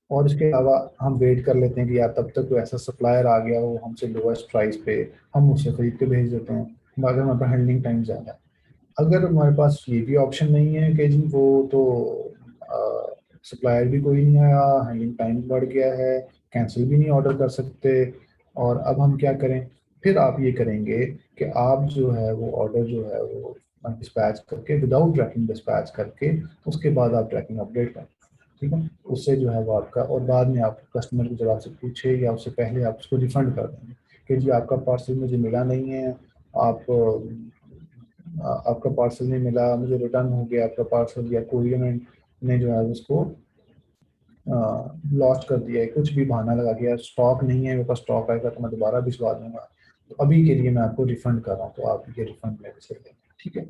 Speaker 1: और इसके अलावा हम वेट कर लेते हैं कि यार तब तक कोई ऐसा सप्लायर आ गया हो हमसे लोएस्ट प्राइस पे, हम उससे खरीद के भेज देते हैं, अगर हमारे पास हैंडलिंग टाइम ज़्यादा है। अगर हमारे पास ये भी ऑप्शन नहीं है कि जी वो तो सप्लायर भी कोई नहीं आया, हैंडलिंग टाइम बढ़ गया है, कैंसिल भी नहीं ऑर्डर कर सकते, और अब हम क्या करें, फिर आप ये करेंगे कि आप जो है वो ऑर्डर जो है वो डिस्पैच करके विदाउट ट्रैकिंग डिस्पैच करके उसके बाद आप ट्रैकिंग अपडेट करें, ठीक है। उससे जो है वो आपका, और बाद में आप कस्टमर को जब आपसे पूछे या उससे पहले आप उसको रिफंड कर देंगे कि जी आपका पार्सल मुझे मिला नहीं है, आप आपका पार्सल नहीं मिला, मुझे रिटर्न हो गया आपका पार्सल, या कोरियर ने जो है उसको लॉस्ट कर दिया है, कुछ भी बहाना लगा के यार स्टॉक नहीं है मेरे पास, स्टॉक आएगा तो मैं दोबारा भिजवा दूंगा, तो अभी के लिए मैं आपको रिफंड कर रहा हूँ, तो आप ये रिफंड मेरे से लें, ठीक है।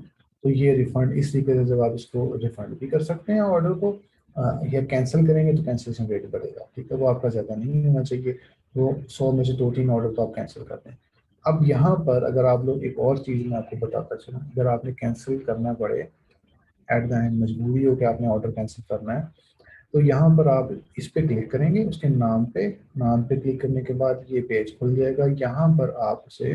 Speaker 1: तो ये रिफंड इस तरीके से जब आप इसको रिफंड भी कर सकते हैं ऑर्डर को, या कैंसिल करेंगे तो कैंसिलेशन रेट बढ़ेगा, ठीक है, वो आपका ज़्यादा नहीं होना चाहिए, वो 100 में से 2-3 ऑर्डर तो आप कैंसिल कर दें। अब यहाँ पर अगर आप लोग, एक और चीज़ मैं आपको बताता चलूँ, अगर आपने कैंसिल करना पड़े एट द एंड, मजबूरी हो कि आपने ऑर्डर कैंसिल करना है, तो यहाँ पर आप इस पे क्लिक करेंगे, उसके नाम पे क्लिक करने के बाद ये पेज खुल जाएगा। यहाँ पर आप उसे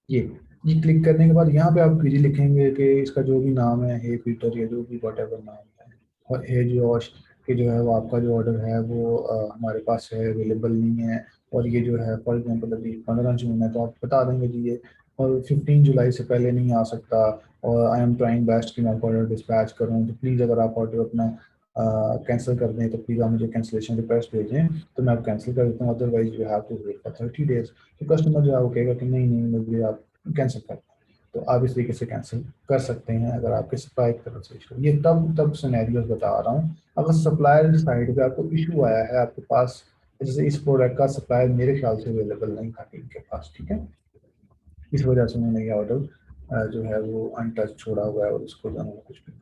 Speaker 1: ये ये क्लिक करने के बाद यहाँ पे आप क्वेरी लिखेंगे कि इसका जो भी नाम है, हे पीटर या जो भी वॉटेवर नाम है, और हे जॉश, कि जो है वो आपका जो ऑर्डर है वो हमारे पास है, अवेलेबल नहीं है, और ये जो है फॉर एग्जाम्पल अभी 15 जून है तो आप बता देंगे जी ये, और 15 जुलाई से पहले नहीं आ सकता, और आई एम ट्राइंग बेस्ट कि मैं आपका ऑर्डर डिस्पैच करूँ, तो प्लीज़ अगर आप ऑर्डर अपना कैंसिल कर दें तो प्लीज़ आप मुझे कैंसिलेशन रिक्वेस्ट भेजें, तो मैं आप कैंसिल कर देता हूँ, otherwise you have to wait for 30 days. तो कस्टमर जो है वो कहेगा कि नहीं नहीं मुझे आप कैंसिल कर दें, तो आप इस तरीके से कैंसिल कर सकते हैं अगर आपके सप्लाई की तरफ से इशू। ये तब सिनेरियोस बता रहा हूँ, अगर सप्लायर साइड पे आपको इशू आया है आपके पास, जैसे इस प्रोडक्ट का सप्लायर मेरे ख्याल से अवेलेबल नहीं था टीम के पास, ठीक है, इस वजह से मैंने ये ऑर्डर जो है वो अनटच छोड़ा हुआ है और उसको जो है कुछ भी,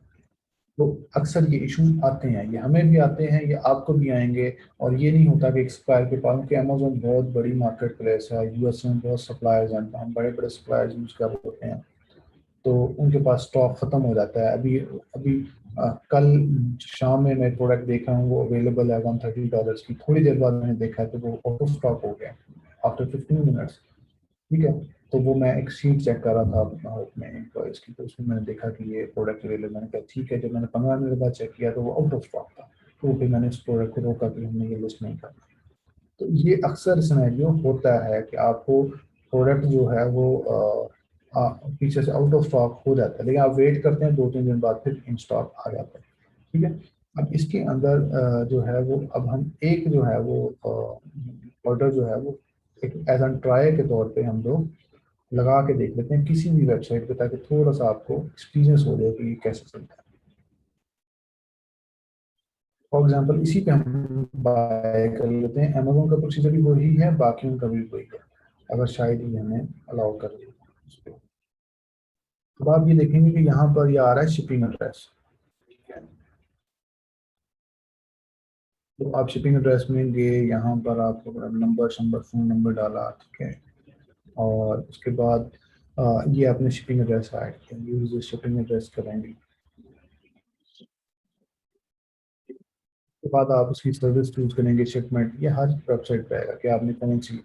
Speaker 1: तो अक्सर ये इशू आते हैं, ये हमें भी आते हैं, ये आपको भी आएंगे। और ये नहीं होता कि एक सप्लायर के पास, कि अमेजोन बहुत बड़ी मार्केट प्लेस है, यूएस में बहुत सप्लायर्स हैं, हम बड़े बड़े सप्लायर्स यूज़ कर होते हैं, तो उनके पास स्टॉक खत्म हो जाता है। अभी अभी कल शाम में मैं प्रोडक्ट देखा हूँ वो अवेलेबल है $130 की, थोड़ी देर बाद मैंने देखा है तो वो आउट ऑफ स्टॉक हो गया आफ्टर 15 मिनट्स, ठीक है। तो वो मैं एक शीट चेक कर रहा था अपने एम्प्लॉयज़ की, तो उसमें मैंने देखा कि ये प्रोडक्ट अवेलेबल, मैंने कहा ठीक है, जब मैंने 15 मिनट बाद चेक किया तो वो आउट ऑफ स्टॉक था, तो फिर मैंने उस प्रोडक्ट को रोका कि हमने ये लिस्ट नहीं करना। तो ये अक्सर सिनेरियो होता है कि आपको प्रोडक्ट जो है वो पीछे से आउट ऑफ स्टॉक हो जाता है, लेकिन आप वेट करते हैं 2-3 दिन बाद फिर इन स्टॉक आ जाता है, ठीक है। अब इसके अंदर जो है वो, अब हम एक जो है वो ऑर्डर जो है वो एक एज एन ट्राई के तौर पे हम लोग लगा के देख लेते हैं किसी भी वेबसाइट पे, ताकि थोड़ा सा आपको एक्सपीरियंस हो जाए कि ये कैसे चलता है। फॉर एग्जांपल इसी पे हम बाय कर लेते हैं, अमेजोन का प्रोसीजर भी वही है, बाकी उनका भी वही है, अगर शायद ही हमें अलाउ कर दे उस पे। अब आप ये देखेंगे कि यहाँ पर ये आ रहा है शिपिंग एड्रेस, तो आप शिपिंग एड्रेस में गए, यहाँ पर आपको नंबर फ़ोन नंबर डाला, ठीक है, और उसके बाद ये आपने शिपिंग एड्रेस ऐड किया, यूज शिपिंग एड्रेस करेंगे। उसके बाद आप उसकी सर्विस चूज करेंगे, शिपमेंट, ये हर वेबसाइट पे आएगा कि आपने कौन सी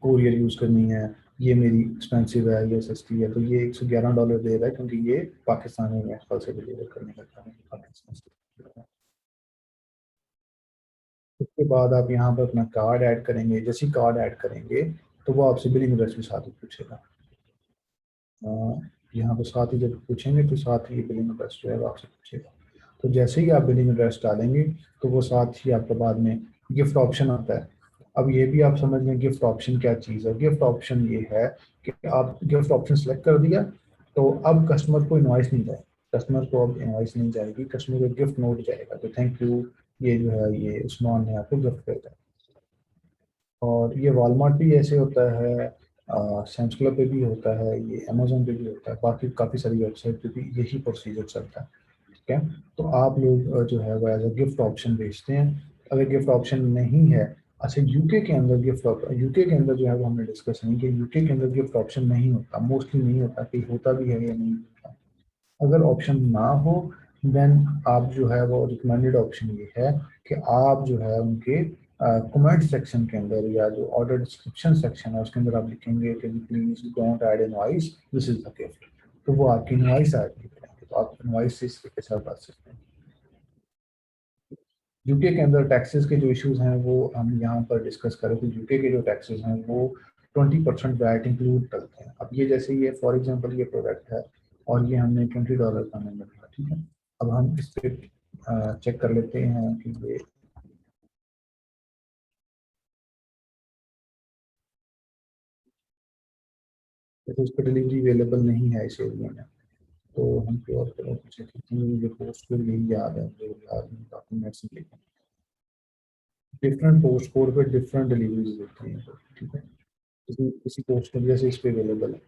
Speaker 1: कोरियर यूज़ करनी है। ये मेरी एक्सपेंसिव है, ये सस्ती है, तो ये $111 दे रहा है क्योंकि ये पाकिस्तान में मेरे ख्याल से डिलीवर करने का काम है, पाकिस्तान से। उसके बाद आप यहाँ पर अपना कार्ड ऐड करेंगे, जैसे ही कार्ड ऐड करेंगे तो वो आपसे बिलिंग एड्रेस भी साथ ही पूछेगा। यहाँ पर साथ ही जब पूछेंगे तो साथ ही बिलिंग एड्रेस जो है वो आपसे पूछेगा। तो जैसे ही आप बिलिंग एड्रेस डालेंगे तो वो साथ ही आपके बाद में गिफ्ट ऑप्शन आता है। अब ये भी आप समझ लें गिफ्ट ऑप्शन क्या चीज़ है। गिफ्ट ऑप्शन ये है कि आप गिफ्ट ऑप्शन सेलेक्ट कर दिया तो अब कस्टमर को इनवाइस नहीं जाएगी, कस्टमर को अब इनवाइस नहीं जाएगी, कस्टमर को गिफ्ट नोट जाएगा तो थैंक यू, ये जो है ये उस्मान ने आपको गिफ्ट कर दिया। और ये वॉलमार्ट भी ऐसे होता है, सैम्स क्लब पे भी होता है, ये अमेजोन पे भी होता है, बाकी काफ़ी सारी वेबसाइट पे भी यही प्रोसीजर चलता है, ठीक है। तो आप लोग जो है वो एज अ गिफ्ट ऑप्शन बेचते हैं। अगर गिफ्ट ऑप्शन नहीं है, अच्छा यूके के अंदर यूके के अंदर जो है वो हमने डिस्कस नहीं कि यूके के अंदर गिफ्ट ऑप्शन नहीं होता, मोस्टली नहीं होता, कहीं होता भी है या नहीं होता। अगर ऑप्शन ना हो देन आप जो है वो रिकमेंडेड ऑप्शन ये है कि आप जो है उनके कमेंट सेक्शन के अंदर या जो ऑर्डर डिस्क्रिप्शन सेक्शन है उसके अंदर आप लिखेंगे कि please don't add invoice, this is the gift, तो वो आपकी इनवॉइस ऐड नहीं करेंगे, तो आप इनवॉइस से इस तरीके से आप बच सकते हैं। यूके के अंदर टैक्सेस के जो इश्यूज हैं वो हम यहाँ पर डिस्कस करें तो यूके के जो टैक्सेस हैं वो 20% वैट इंक्लूड करते हैं। अब ये जैसे ये फॉर एग्जांपल ये प्रोडक्ट है और ये हमने $20 का हमें मिला, ठीक है। अब हम इस पे चेक कर लेते हैं कि ये जैसे इस पर डिलीवरी अवेलेबल नहीं है इस एरिया में, तो हम प्योर करो चेक करते हैं। मुझे पोस्ट कोड यही याद है, जो याद नहीं डॉक्यूमेंट्स लिखे डिफरेंट पोस्ट कोड पे डिफरेंट डिलीवरीज देते हैं, ठीक है। किसी पोस्ट कोड जैसे इस पे अवेलेबल है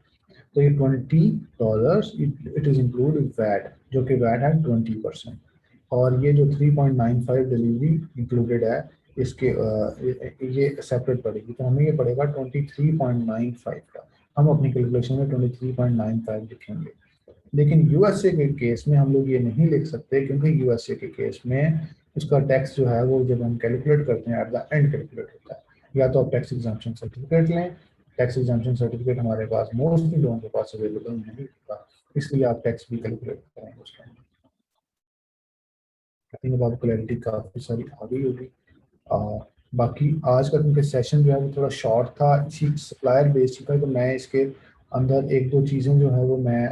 Speaker 1: तो ये $20 इट इज इंक्लूड वैट, जो कि वैट है 20%। और ये जो 3.95 डिलीवरी इंक्लूडेड है इसके ये सेपरेट पड़ेगी, तो हमें ये पड़ेगा 23.95 का। हम अपनी कैलकुलेशन में 23.95 लिखेंगे। लेकिन यूएसए के केस में हम लोग ये नहीं लिख सकते क्योंकि यूएसए के केस में उसका टैक्स जो है वो जब हम कैलकुलेट करते हैं एट द एंड कैलकुलेट होता है। या तो आप टैक्स एग्जाम्पशन सर्टिफिकेट लें, टैक्स एग्जाम्पशन सर्टिफिकेट हमारे पास मोस्टली लोगों के पास अवेलेबल नहीं होता, इसलिए आप टैक्स भी कैलकुलेट करेंगे उसके अंदर। आई थिंक अब आपको क्लैरिटी काफ़ी सारी आ गई होगी। आ, बाकी आज का क्योंकि सेशन जो है वो थोड़ा शॉर्ट था, इसी सप्लायर बेस्ड था, तो मैं इसके अंदर एक दो चीज़ें जो है वो मैं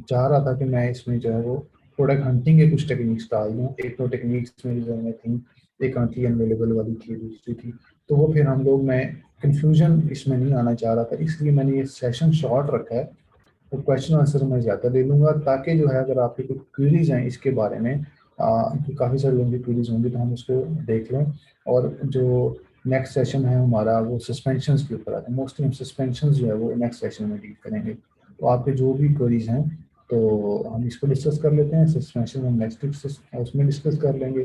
Speaker 1: चाह रहा था कि मैं इसमें जो है वो प्रोडक्ट हंटिंग के कुछ टेक्निक्स डाल दूँ। एक दो टेक्निक्स मेरी जहन में थी, एक आंटी अनअवेलेबल वाली थी, दूसरी थी, तो वो फिर हम लोग, मैं कंफ्यूजन इसमें नहीं आना चाह रहा था, इसलिए मैंने ये सेशन शॉर्ट रखा है। तो क्वेश्चन आंसर मैं ज़्यादा ले लूँगा ताकि जो है अगर आपकी कोई क्वेरीज हैं इसके बारे में, काफ़ी सारे लोगों की क्वेरीज होंगी तो हम उसको देख लें। और जो नेक्स्ट सेशन है हमारा वो सस्पेंशन के ऊपर आता है, मोस्टली हम सस्पेंशन जो है वो नेक्स्ट सेशन में डील करेंगे। तो आपके जो भी क्वेरीज हैं तो हम इसको डिस्कस कर लेते हैं, सस्पेंशन हम नेक्स्ट उसमें डिस्कस कर लेंगे।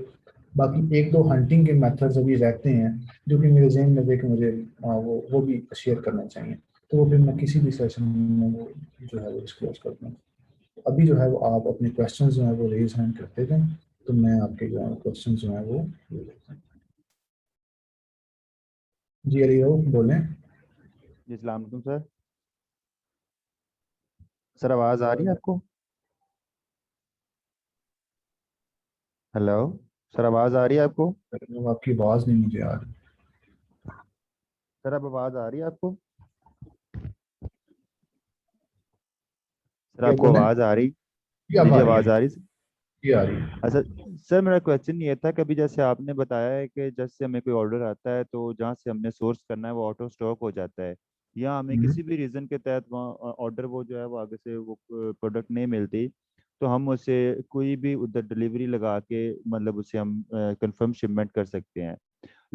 Speaker 1: बाकी एक दो हंटिंग के मेथड्स अभी रहते हैं जो कि मेरे जहन में थे कि मुझे वो भी शेयर करना चाहिए, तो वो फिर मैं किसी भी सेशन में वो जो है वो डिस्क्लोज कर दूँ। अभी जो है वो आप अपने क्वेश्चंस जो है वो रेज हैंड करते थे, तो मैं आपके जो है क्वेश्चन जो है वो ले लेता हूँ। जी अली हो बोलें।
Speaker 2: जी सलाम अलैकुम सर। सर आवाज़ आ रही है आपको? हेलो। सर आवाज़ आ रही है आपको?
Speaker 1: वो आपकी आवाज़ नहीं मुझे आ रही।
Speaker 2: सर अब आवाज़ आ रही है आपको? सर
Speaker 1: क्या
Speaker 2: आपको
Speaker 1: बोलें?
Speaker 2: आवाज़ आ रही?
Speaker 1: जी
Speaker 2: जी
Speaker 1: अब
Speaker 2: जी
Speaker 1: आ रही
Speaker 2: आवाज़
Speaker 1: है,
Speaker 2: आ रही।
Speaker 1: जी आ रही है।
Speaker 2: अच्छा। सर मेरा क्वेश्चन ये था कि अभी जैसे आपने बताया है कि जैसे हमें कोई ऑर्डर आता है तो जहाँ से हमने सोर्स करना है वो ऑटो स्टॉक हो जाता है, या हमें
Speaker 1: हम्म।
Speaker 2: किसी भी रीज़न के तहत वहाँ ऑर्डर वो जो है वो आगे से वो प्रोडक्ट नहीं मिलती, तो हम उसे कोई भी उधर डिलीवरी लगा के मतलब उसे हम कंफर्म शिपमेंट कर सकते हैं।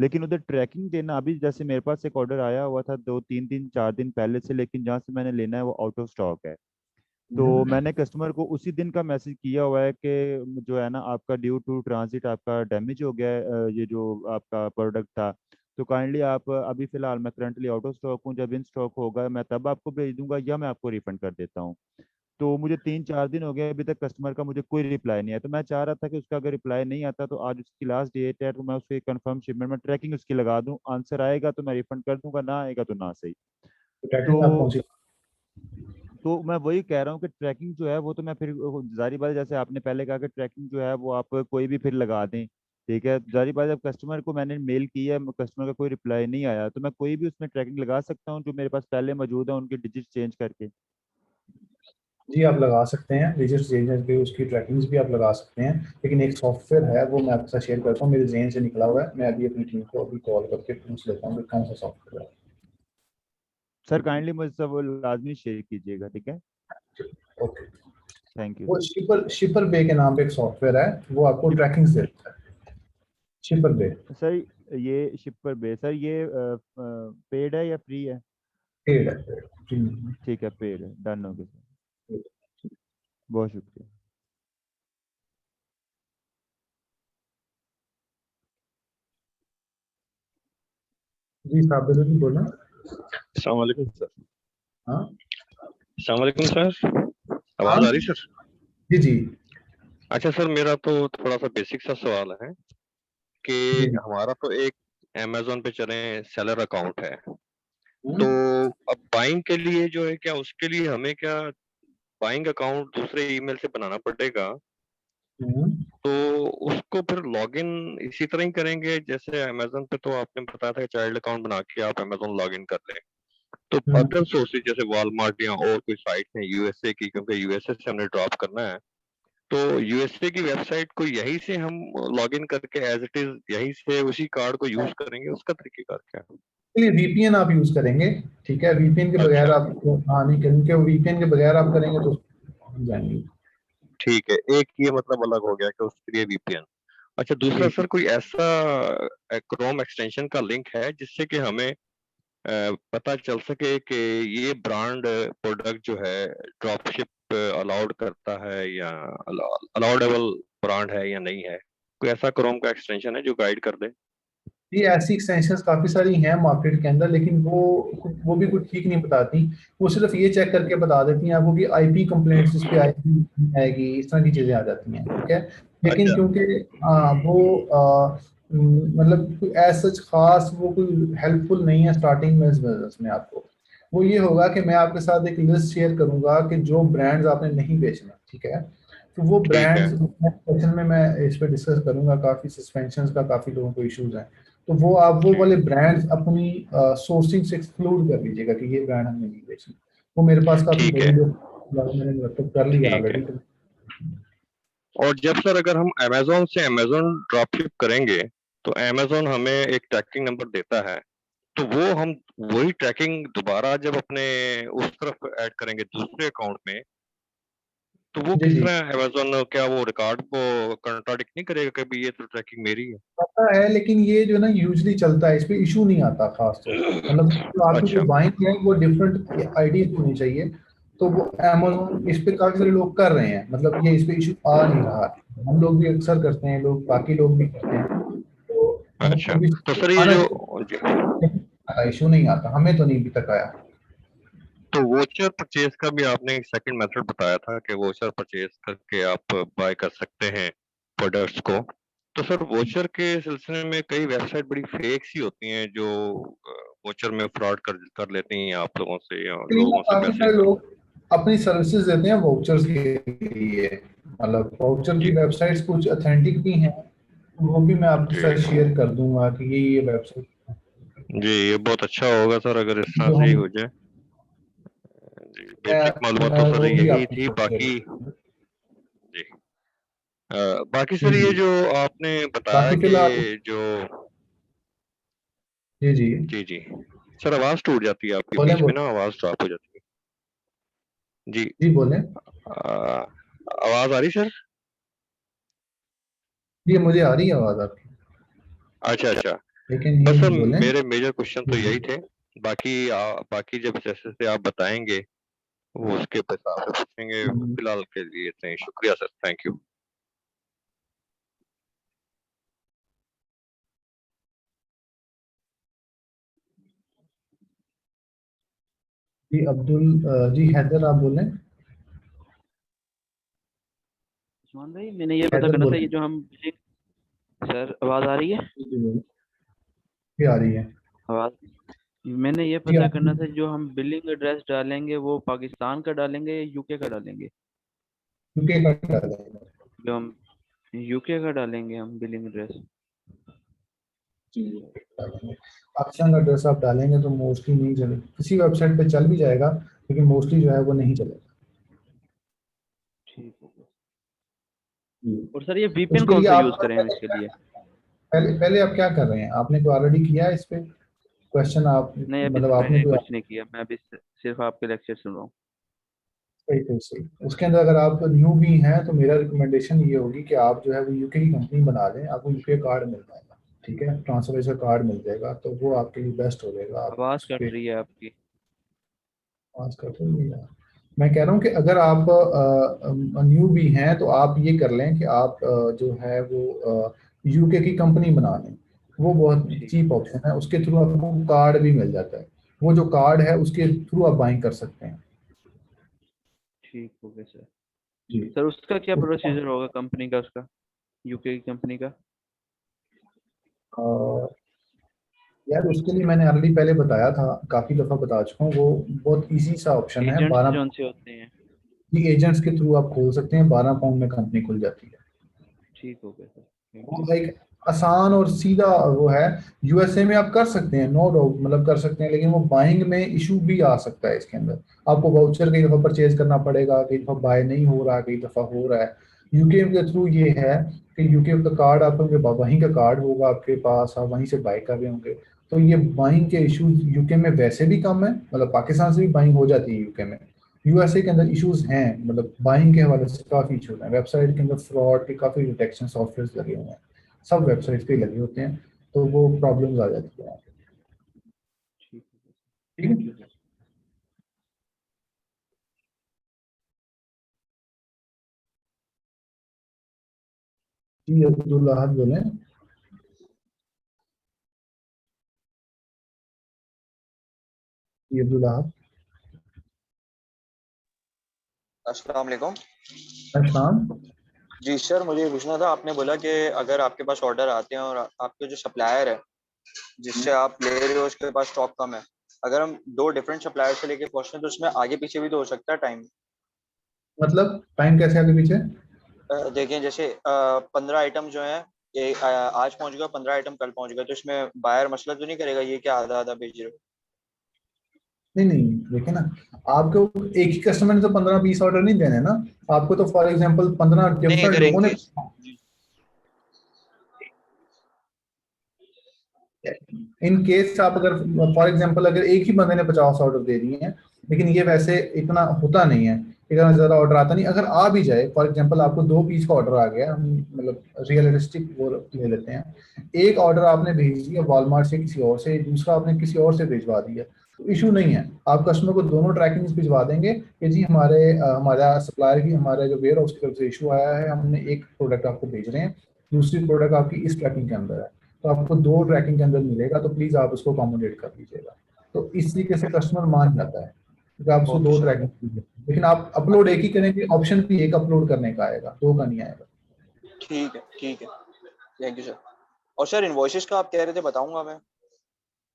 Speaker 2: लेकिन उधर ट्रैकिंग देना, अभी जैसे मेरे पास एक ऑर्डर आया हुआ था 2 3 दिन 4 दिन पहले से, लेकिन जहाँ से मैंने लेना है वो आउट ऑफ स्टॉक है। तो मैंने कस्टमर को उसी दिन का मैसेज किया हुआ है कि जो है ना आपका ड्यू टू ट्रांजिट आपका डैमेज हो गया है, ये जो आपका प्रोडक्ट था। तो काइंडली आप अभी फ़िलहाल मैं करंटली आउट ऑफ स्टॉक हूँ, जब इन स्टॉक होगा मैं तब आपको भेज दूंगा या मैं आपको रिफंड कर देता हूँ। तो मुझे 3-4 दिन हो गए, अभी तक कस्टमर का मुझे कोई रिप्लाई नहीं आया। तो मैं चाह रहा था कि उसका अगर रिप्लाई नहीं आता तो आज उसकी लास्ट डेट है, तो मैं उसकी कंफर्म शिपमेंट में ट्रैकिंग उसकी लगा दूं, आंसर आएगा तो मैं रिफंड कर दूंगा, ना आएगा तो ना सही।
Speaker 1: ट्रैकिंग आप कौन
Speaker 2: तो
Speaker 1: सी?
Speaker 2: तो मैं वही कह रहा हूँ कि ट्रैकिंग जो है वो तो मैं फिर जारी बात है, जैसे आपने पहले कहा कि ट्रैकिंग जो है वो आप कोई भी फिर लगा दें। ठीक है, जारी बात है, जब कस्टमर को मैंने मेल किया, कस्टमर का कोई रिप्लाई नहीं आया, तो मैं कोई भी उसमें ट्रैकिंग लगा सकता हूँ जो मेरे पास पहले मौजूद है उनके डिजिट चेंज करके।
Speaker 1: जी आप लगा सकते हैं, विजिट चेंजेस भी, उसकी ट्रैकिंग्स भी आप लगा सकते हैं, लेकिन एक सॉफ्टवेयर है वो मैं आपके साथ शेयर करता हूँ, मेरे जेन से निकला हुआ है, मैं अभी अपनी टीम को अभी कॉल करके पूछ लेता हूँ कि कौन सा सॉफ्टवेयर
Speaker 2: सर काइंडली मुझसे वो लाजमी शेयर कीजिएगा, ठीक है।
Speaker 1: है। ओके।
Speaker 2: Thank you.
Speaker 1: वो शिपर शिपर बे के नाम पे एक सॉफ्टवेयर है, वो आपको ट्रैकिंग देता है। शिपर बे।
Speaker 2: सर ये शिपर बेस सर, ये पेड है या फ्री है?
Speaker 1: पेड है, पेड।
Speaker 2: ठीक है, पेड है, डन हो गया सर। बहुत शुक्रिया।
Speaker 1: जी साबिर जी बोलें।
Speaker 3: अस्सलाम वालेकुम सर।
Speaker 1: हाँ
Speaker 3: अस्सलाम वालेकुम सर,
Speaker 1: हाँ।
Speaker 3: आवाज आ रही सर?
Speaker 1: जी जी।
Speaker 3: अच्छा सर, मेरा तो थोड़ा सा बेसिक सा सवाल है कि
Speaker 1: जी जी।
Speaker 3: हमारा तो एक अमेजोन पे चले सेलर अकाउंट है, तो
Speaker 1: हम्म,
Speaker 3: अब बाइंग के लिए जो है, क्या उसके लिए हमें क्या बाइंग अकाउंट दूसरे ईमेल से बनाना पड़ेगा?
Speaker 1: हम्म,
Speaker 3: तो उसको फिर लॉगिन इसी तरह ही करेंगे जैसे अमेजोन पे? तो आपने बताया था कि चाइल्ड अकाउंट बना के आप अमेजोन लॉगिन कर लें। तो
Speaker 1: हम्म।
Speaker 3: अदर सोर्सेज जैसे वॉलमार्ट या और कोई साइट है यूएसए की, क्योंकि यूएसए से हमने ड्रॉप करना है, तो यूएसए की वेबसाइट को यहीं से हम लॉगिन करके एज इट इज यहीं से उसी कार्ड को यूज करेंगे? उसका तरीकेकार क्या है?
Speaker 1: लिए वीपीएन आप यूज करेंगे, ठीक है, वीपीएन के बगैर
Speaker 3: अच्छा,
Speaker 1: आप, हाँ नहीं करेंगे, वीपीएन के बगैर आप करेंगे तो जाएंगे।
Speaker 3: ठीक है, एक ये मतलब अलग हो गया कि उसके लिए वीपीएन। अच्छा, दूसरा
Speaker 1: जी
Speaker 3: सर, कोई ऐसा क्रोम एक्सटेंशन का लिंक है जिससे कि हमें पता चल सके कि ये ब्रांड प्रोडक्ट जो है ड्रॉपशिप अलाउड करता है या अलाउडेबल ब्रांड है या नहीं है? कोई ऐसा क्रोम का एक्सटेंशन है जो गाइड कर दे?
Speaker 1: ये ऐसी एक्सटेंशंस काफी सारी हैं मार्केट के अंदर, लेकिन वो भी कुछ ठीक नहीं बताती। वो सिर्फ ये चेक करके बता देती हैं आपको कि आईपी कंप्लेंट्स इस पे आएगी, आएगी, इस तरह की चीजें आ जाती हैं, ठीक है। लेकिन
Speaker 3: अच्छा,
Speaker 1: क्योंकि वो मतलब कोई एज सच खास वो कोई हेल्पफुल नहीं है स्टार्टिंग में इस बिजनेस में आपको। वो ये होगा कि मैं आपके साथ एक लिस्ट शेयर करूंगा कि जो ब्रांड्स आपने नहीं बेचना, ठीक है, तो वो
Speaker 3: ठीक है,
Speaker 1: ब्रांड्स सेक्शन में मैं इस पे डिस्कस करूंगा। काफी सस्पेंशन का काफी लोगों को इश्यूज हैं, तो वो आप वो
Speaker 3: ठीक
Speaker 1: वाले ब्रांड्स अपनी सोर्सिंग से एक्सक्लूड कर लीजिएगा कि ये ब्रांड हमने नहीं बेचना। वो मेरे पास काफी
Speaker 3: ठीक
Speaker 1: बड़ी
Speaker 3: है,
Speaker 1: मैंने मतलब कर लिया
Speaker 3: ठीक है।
Speaker 1: ऑलरेडी तो।
Speaker 3: और जब सर अगर हम अमेजोन से अमेजोन ड्रॉपशिप करेंगे, तो अमेजोन हमें एक ट्रैकिंग नंबर देता है, तो वो हम वही ट्रैकिंग दोबारा जब अपने उस तरफ ऐड करेंगे दूसरे अकाउंट में, तो वो
Speaker 1: जी
Speaker 3: किस
Speaker 1: जी।
Speaker 3: तरह अमेजोन क्या वो रिकॉर्ड को कंट्राडिक्ट नहीं करेगा कि भाई ये तो ट्रैकिंग मेरी है?
Speaker 1: पता है, लेकिन ये जो ना यूजली चलता है, इस पे इशू नहीं आता खास तौर पे, मतलब जो आपकी जो
Speaker 3: अच्छा,
Speaker 1: बाइंग है वो डिफरेंट आईडीज होनी चाहिए। तो वो अमेजोन इस पे काफी सारे लोग कर रहे हैं, मतलब ये इस पे इशू आ नहीं रहा है। हम लोग भी अक्सर करते हैं, लोग बाकी लोग भी करते हैं, तो
Speaker 3: अच्छा।
Speaker 1: अभी
Speaker 3: तो सर ये
Speaker 1: आना
Speaker 3: जो
Speaker 1: चाहिए, इशू नहीं आता, हमें तो नहीं अभी तक आया।
Speaker 3: तो वोचर परचेज का भी आपने एक सेकंड मेथड बताया था कि वोचर परचेज करके आप बाय कर सकते हैं प्रोडक्ट्स को। तो सर वोचर के सिलसिले में कई वेबसाइट बड़ी फेक सी होती हैं जो वोचर में फ्रॉड कर कर लेती हैं आप लोगों से या
Speaker 1: लेकिन ना
Speaker 3: लोगों से
Speaker 1: काफी
Speaker 3: पैसे
Speaker 1: सारे
Speaker 3: का।
Speaker 1: लोग अपनी सर्विसेज देते हैं वाउचर्स के लिए, मतलब वाउचर की
Speaker 3: जी,
Speaker 1: वेबसाइट्स कुछ ऑथेंटिक भी हैं, वो भी मैं आपके
Speaker 3: जी,
Speaker 1: साथ शेयर कर दूंगा कि ये वेबसाइट
Speaker 3: जी, ये बहुत अच्छा होगा सर अगर इस तरह
Speaker 1: जो
Speaker 3: से ही
Speaker 1: हम,
Speaker 3: हो जाए। जी,
Speaker 1: मैं,
Speaker 3: बेसिक मालूमात तो
Speaker 1: मैं
Speaker 3: सर
Speaker 1: वो भी
Speaker 3: यही
Speaker 1: आपके
Speaker 3: थी,
Speaker 1: साथ शेयर
Speaker 3: बाकी
Speaker 1: करूंगा।
Speaker 3: जी। बाकी
Speaker 1: जी
Speaker 3: सर ये
Speaker 1: जी।
Speaker 3: जो आपने बताया
Speaker 1: बाकी
Speaker 3: कि
Speaker 1: फिलहाल,
Speaker 3: जो
Speaker 1: जी जी।
Speaker 3: जी, जी, सर आवाज टूट जाती है आपकी,
Speaker 1: बोले
Speaker 3: बीच में
Speaker 1: बोले।
Speaker 3: ना आवाज ड्रॉप हो जाती है जी।
Speaker 1: जी बोले।
Speaker 3: आ, आवाज आ रही सर?
Speaker 1: जी मुझे आ रही है आवाज आपकी,
Speaker 3: अच्छा, अच्छा।
Speaker 1: लेकिन
Speaker 3: बस
Speaker 1: ये
Speaker 3: सर
Speaker 1: बोले।
Speaker 3: मेरे मेजर क्वेश्चन तो
Speaker 1: जी
Speaker 3: यही
Speaker 1: जी।
Speaker 3: थे। बाकी बाकी जब जैसे जैसे आप बताएंगे वो उसके हिसाब से पूछेंगे। फिलहाल के लिए इतना ही, शुक्रिया सर, थैंक यू।
Speaker 1: जी जी हैदर आप बोलें।
Speaker 4: उस्मान भाई, मैंने ये पता
Speaker 1: हैदर
Speaker 4: करना था,
Speaker 1: बोलें।
Speaker 4: ये जो हम बिलिंग, सर आवाज आ रही है?
Speaker 1: जी आ रही है।
Speaker 4: आवाज, मैंने ये
Speaker 1: जी
Speaker 4: पता
Speaker 1: आप
Speaker 4: करना था, जो हम बिलिंग एड्रेस डालेंगे वो पाकिस्तान का डालेंगे या यूके का डालेंगे?
Speaker 1: यूके का डालेंगे।
Speaker 4: जो हम यूके का डालेंगे हम बिलिंग एड्रेस।
Speaker 1: जी डालेंगे। पाकिस्तान का एड्रेस आप डालेंगे तो मोस्टली नहीं चले, किसी वेबसाइट पे चल भी जाएगा लेकिन मोस्टली जो है वो नहीं चलेगा।
Speaker 4: ठीक हो गया।
Speaker 1: जी।
Speaker 4: और सर ये वीपीएन
Speaker 1: उसके
Speaker 4: कौन
Speaker 1: लिए
Speaker 4: सा
Speaker 1: आप
Speaker 4: यूज करें हम इसके लिए?
Speaker 1: पहले पहले आप क्या कर रहे हैं, आपने कोई ऑलरेडी किया है इस पे क्वेश्चन, आप
Speaker 4: नहीं, अभी
Speaker 1: मतलब
Speaker 4: तो
Speaker 1: आपने
Speaker 4: मैंने
Speaker 1: कोई
Speaker 4: कुछ नहीं किया, मैं अभी सिर्फ आपके लेक्चर सुन रहा हूँ।
Speaker 1: सही सही सही। उसके अंदर अगर आप न्यू भी हैं तो मेरा रिकमेंडेशन ये होगी कि आप जो है वो यूके की कंपनी बना लें, आपको यूके कार्ड मिल जाएगा, ठीक है, ट्रांसफर कार्ड मिल जाएगा, तो वो आपके लिए बेस्ट हो जाएगा। आप
Speaker 4: आवाज
Speaker 1: उस
Speaker 4: कट
Speaker 1: पे
Speaker 4: रही है आपकी।
Speaker 1: पास कर देंगे यार। मैं कह रहा हूँ कि अगर आप न्यू भी हैं तो आप ये कर लें कि आप जो है वो यूके की कंपनी बना लें, वो बहुत
Speaker 4: ठीक,
Speaker 1: चीप ऑप्शन है, उसके थ्रू आपको कार्ड भी मिल जाता है, वो जो कार्ड है उसके थ्रू आप बाइंग कर सकते हैं।
Speaker 4: ठीक हो गया सर।
Speaker 1: जी।
Speaker 4: सर उसका क्या
Speaker 1: उसका
Speaker 4: प्रोसीजर होगा कंपनी का, उसका यूके की कंपनी का?
Speaker 1: अ, यार उसके लिए मैंने ऑलरेडी पहले बताया था, काफी दफा बता चुका हूँ, वो बहुत इजी सा ऑप्शन है।
Speaker 4: एजेंट्स
Speaker 1: 12
Speaker 4: जो उनसे होते हैं?
Speaker 1: एजेंट्स के थ्रू आप खोल सकते हैं, 12 पाउंड में कंपनी खुल जाती है।
Speaker 4: ठीक हो गया सर, थैंक यू।
Speaker 1: वो एक आसान और सीधा वो है। यूएसए में आप कर सकते हैं, नो डाउट, मतलब कर सकते हैं, लेकिन वो बाइंग में इशू भी आ सकता है इसके अंदर। आपको वाउचर कई दफा परचेज करना पड़ेगा, कई दफा बाय नहीं हो रहा है, कई दफा हो रहा है। यूके के थ्रू ये है कि यूके का कार्ड आपके वहीं का कार्ड होगा आपके पास, आप वहीं से बाय कर रहे होंगे, तो ये बाइंग के इश्यूज यूके में वैसे भी कम है, मतलब पाकिस्तान से भी बाइंग हो जाती है यूके में। यूएसए के अंदर इश्यूज हैं, मतलब बाइंग के हवाले से काफी इशूज हैं, वेबसाइट के अंदर फ्रॉड के काफी डिटेक्शन सॉफ्टवेयर लगे हुए हैं, सब वेबसाइट पे लगे होते हैं, तो वो प्रॉब्लम्स आ जाती है।
Speaker 4: ठीक हो गया,
Speaker 1: ठीक
Speaker 4: थैंक
Speaker 1: है।
Speaker 4: You sir.
Speaker 1: जी अब्दुल अहद बोले। जी अब्दुल अहद।
Speaker 5: अस्सलाम वालेकुम।
Speaker 1: अहसान।
Speaker 5: जी सर, मुझे ये पूछना था, आपने बोला कि अगर आपके पास ऑर्डर आते हैं और आपके जो सप्लायर है जिससे आप ले रहे हो उसके पास स्टॉक कम है, अगर हम दो डिफरेंट सप्लायर से लेके पहुंचते हैं तो उसमें आगे पीछे भी तो हो सकता है टाइम।
Speaker 1: मतलब टाइम कैसे आगे पीछे?
Speaker 5: देखें जैसे 15 आइटम जो है, आज पहुंच गया, 15 आइटम कल पहुंच गया, तो इसमें बायर मसला तो नहीं करेगा ये क्या आधा आधा भेज रहे हो?
Speaker 1: नहीं नहीं, देखिए ना, आपको एक ही कस्टमर ने तो 15-20 ऑर्डर नहीं देने ना, आपको तो फॉर एग्जांपल 15
Speaker 5: नहीं,
Speaker 1: डिफरेंट
Speaker 5: अगर
Speaker 1: लोगों ने,
Speaker 5: इनकेस
Speaker 1: इन केस आप अगर फॉर एग्जांपल अगर एक ही बंदे ने 50 ऑर्डर दे दिए हैं, लेकिन ये वैसे इतना होता नहीं है, इतना ज्यादा ऑर्डर आता नहीं, अगर आ भी जाए, फॉर एग्जांपल आपको 2 पीस का ऑर्डर आ गया, हम मतलब रियलिस्टिक वो ले लेते हैं, एक ऑर्डर आपने भेज दिया वॉलमार्ट से किसी और से, दूसरा आपने किसी और से भिजवा दिया, तो इशू नहीं है, आप कस्टमर को दोनों ट्रैकिंग भिजवा देंगे कि जी हमारा सप्लायर की, हमारे जो वेयर हाउस की तरफ से इशू आया है, हमने एक प्रोडक्ट आपको भेज रहे हैं, दूसरी प्रोडक्ट आपकी इस ट्रैकिंग के अंदर है, तो आपको 2 ट्रैकिंग के अंदर मिलेगा, तो प्लीज आप उसको अकोमोडेट कर लीजिएगा। तो इस तरीके से कस्टमर मान जाता है कि आप उसको
Speaker 5: ओके
Speaker 1: 2 ट्रैकिंग, लेकिन आप अपलोड एक ही करेंगे, ऑप्शन भी एक अपलोड करने का आएगा, 2 का नहीं आएगा।
Speaker 5: ठीक है, ठीक है, थैंक यू सर। और सर इनवॉइसेस का आप कह रहे थे, बताऊंगा मैं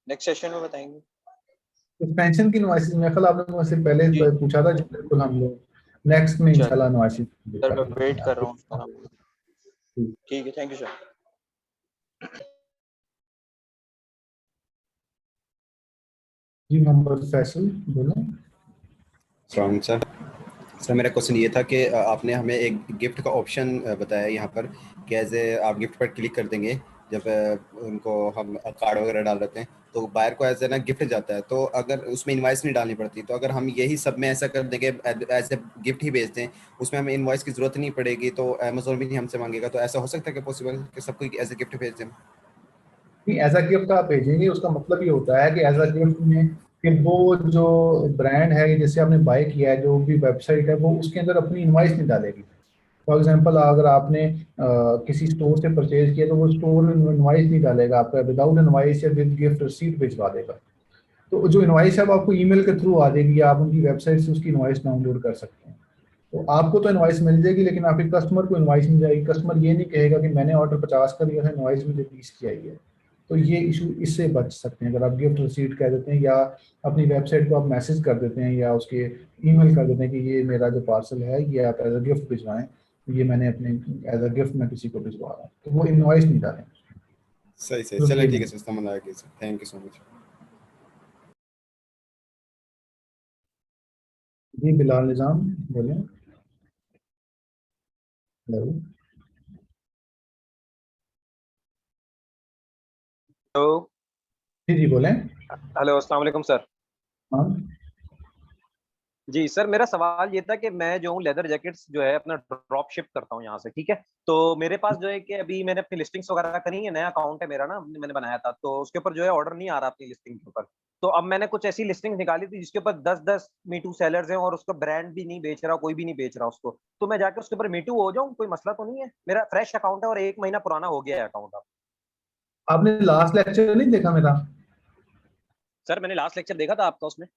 Speaker 5: नेक्स्ट सेशन में बताएंगे।
Speaker 1: एक्सपेंशन की इनवॉइसेस मेरे ख्याल आपने मुझसे पहले
Speaker 5: जी
Speaker 1: पूछा था, बिल्कुल हम लोग नेक्स्ट में
Speaker 5: चल
Speaker 1: इंशाल्लाह इनवॉइसेस
Speaker 5: सर,
Speaker 1: कर
Speaker 5: मैं
Speaker 1: लेते
Speaker 5: वेट
Speaker 1: हैं
Speaker 5: कर रहा
Speaker 1: आपके।
Speaker 5: हूँ उसका। ठीक है, थैंक यू सर।
Speaker 1: जी मोहम्मद फैसल बोले।
Speaker 6: From sir. सर मेरा क्वेश्चन ये था कि आपने हमें एक गिफ्ट का ऑप्शन बताया यहाँ पर कि एज ए आप गिफ्ट पर क्लिक कर देंगे जब उनको हम कार्ड वगैरह डाल देते हैं तो बायर को एज ए ना गिफ्ट जाता है, तो अगर उसमें इनवॉइस नहीं डालनी पड़ती, तो अगर हम यही सब में ऐसा कर देंगे एज ए गिफ्ट ही भेजते हैं, उसमें हमें इनवॉइस की जरूरत नहीं पड़ेगी, तो अमेजोन भी नहीं हमसे मांगेगा, तो ऐसा हो सकता है कि पॉसिबल कि सबको एज ए गिफ्ट भेज दें?
Speaker 1: नहीं, एज अ गिफ्ट आप भेजेंगे, उसका मतलब ये होता है कि एज अ गिफ्ट में कि वो जो ब्रांड है, जैसे आपने बाय किया है, जो भी वेबसाइट है, वो उसके अंदर अपनी इनवॉइस नहीं डालेगी। फॉर एग्जांपल, अगर आपने किसी स्टोर से परचेज किया तो वो स्टोर इनवॉइस नहीं डालेगा आपका, विदाउट इनवॉइस या विद गिफ्ट रिसीट भिजवा देगा। तो जो इनवॉइस है वो आपको ईमेल के थ्रू आ जाएगी, आप उनकी वेबसाइट से उसकी इनवॉइस डाउनलोड कर सकते हैं। तो आपको तो इनवॉइस मिल जाएगी, लेकिन आपके कस्टमर को इनवॉइस नहीं जाएगी। कस्टमर ये नहीं कहेगा कि मैंने ऑर्डर 50 का दिया था, इनवॉइस मुझे 20 की आई है। तो ये इशू, इससे बच सकते हैं अगर आप गिफ्ट रिसीट कह देते हैं, या अपनी वेबसाइट को आप मैसेज कर देते हैं, या उसके ईमेल कर देते हैं कि ये मेरा जो पार्सल है ये आप एज अ गिफ्ट भिजवाएं, ये मैंने अपने एज अ गिफ्ट में किसी को भिजवा रहा हूँ, तो वो इनवॉइस नहीं डालें।
Speaker 6: सही सही,
Speaker 1: तो
Speaker 6: चलो
Speaker 1: ये
Speaker 6: ठीक है सर, समझ आ गया sir, thank you so much.
Speaker 1: जी बिलाल निजाम बोले। हेलो।
Speaker 7: हेलो।
Speaker 1: जी जी बोलें।
Speaker 7: हेलो, अस्सलाम वालेकुम सर।
Speaker 1: हाँ
Speaker 7: जी सर, मेरा सवाल ये था कि मैं जो हूँ लेदर जैकेट्स जो है अपना ड्रॉप शिप करता हूँ यहाँ से, ठीक है। तो मेरे पास जो है कि अभी मैंने अपनी लिस्टिंग्स वगैरह करी है, नया अकाउंट है मेरा ना, मैंने बनाया था, तो उसके ऊपर जो है ऑर्डर नहीं आ रहा अपनी लिस्टिंग के ऊपर। तो अब मैंने कुछ ऐसी लिस्टिंग निकाली थी जिसके ऊपर 10-10 मीटू सेलर्स हैं और उसका ब्रांड भी नहीं बेच रहा, कोई भी नहीं बेच रहा उसको। तो मैं जाके उसके ऊपर मीटू हो जाऊँ, कोई मसला तो नहीं है? मेरा फ्रेश अकाउंट है और 1 महीना पुराना हो गया है अकाउंट अब।
Speaker 1: आपने लास्ट लेक्चर नहीं देखा मेरा?
Speaker 7: सर मैंने लास्ट लेक्चर देखा था आपका, उसमें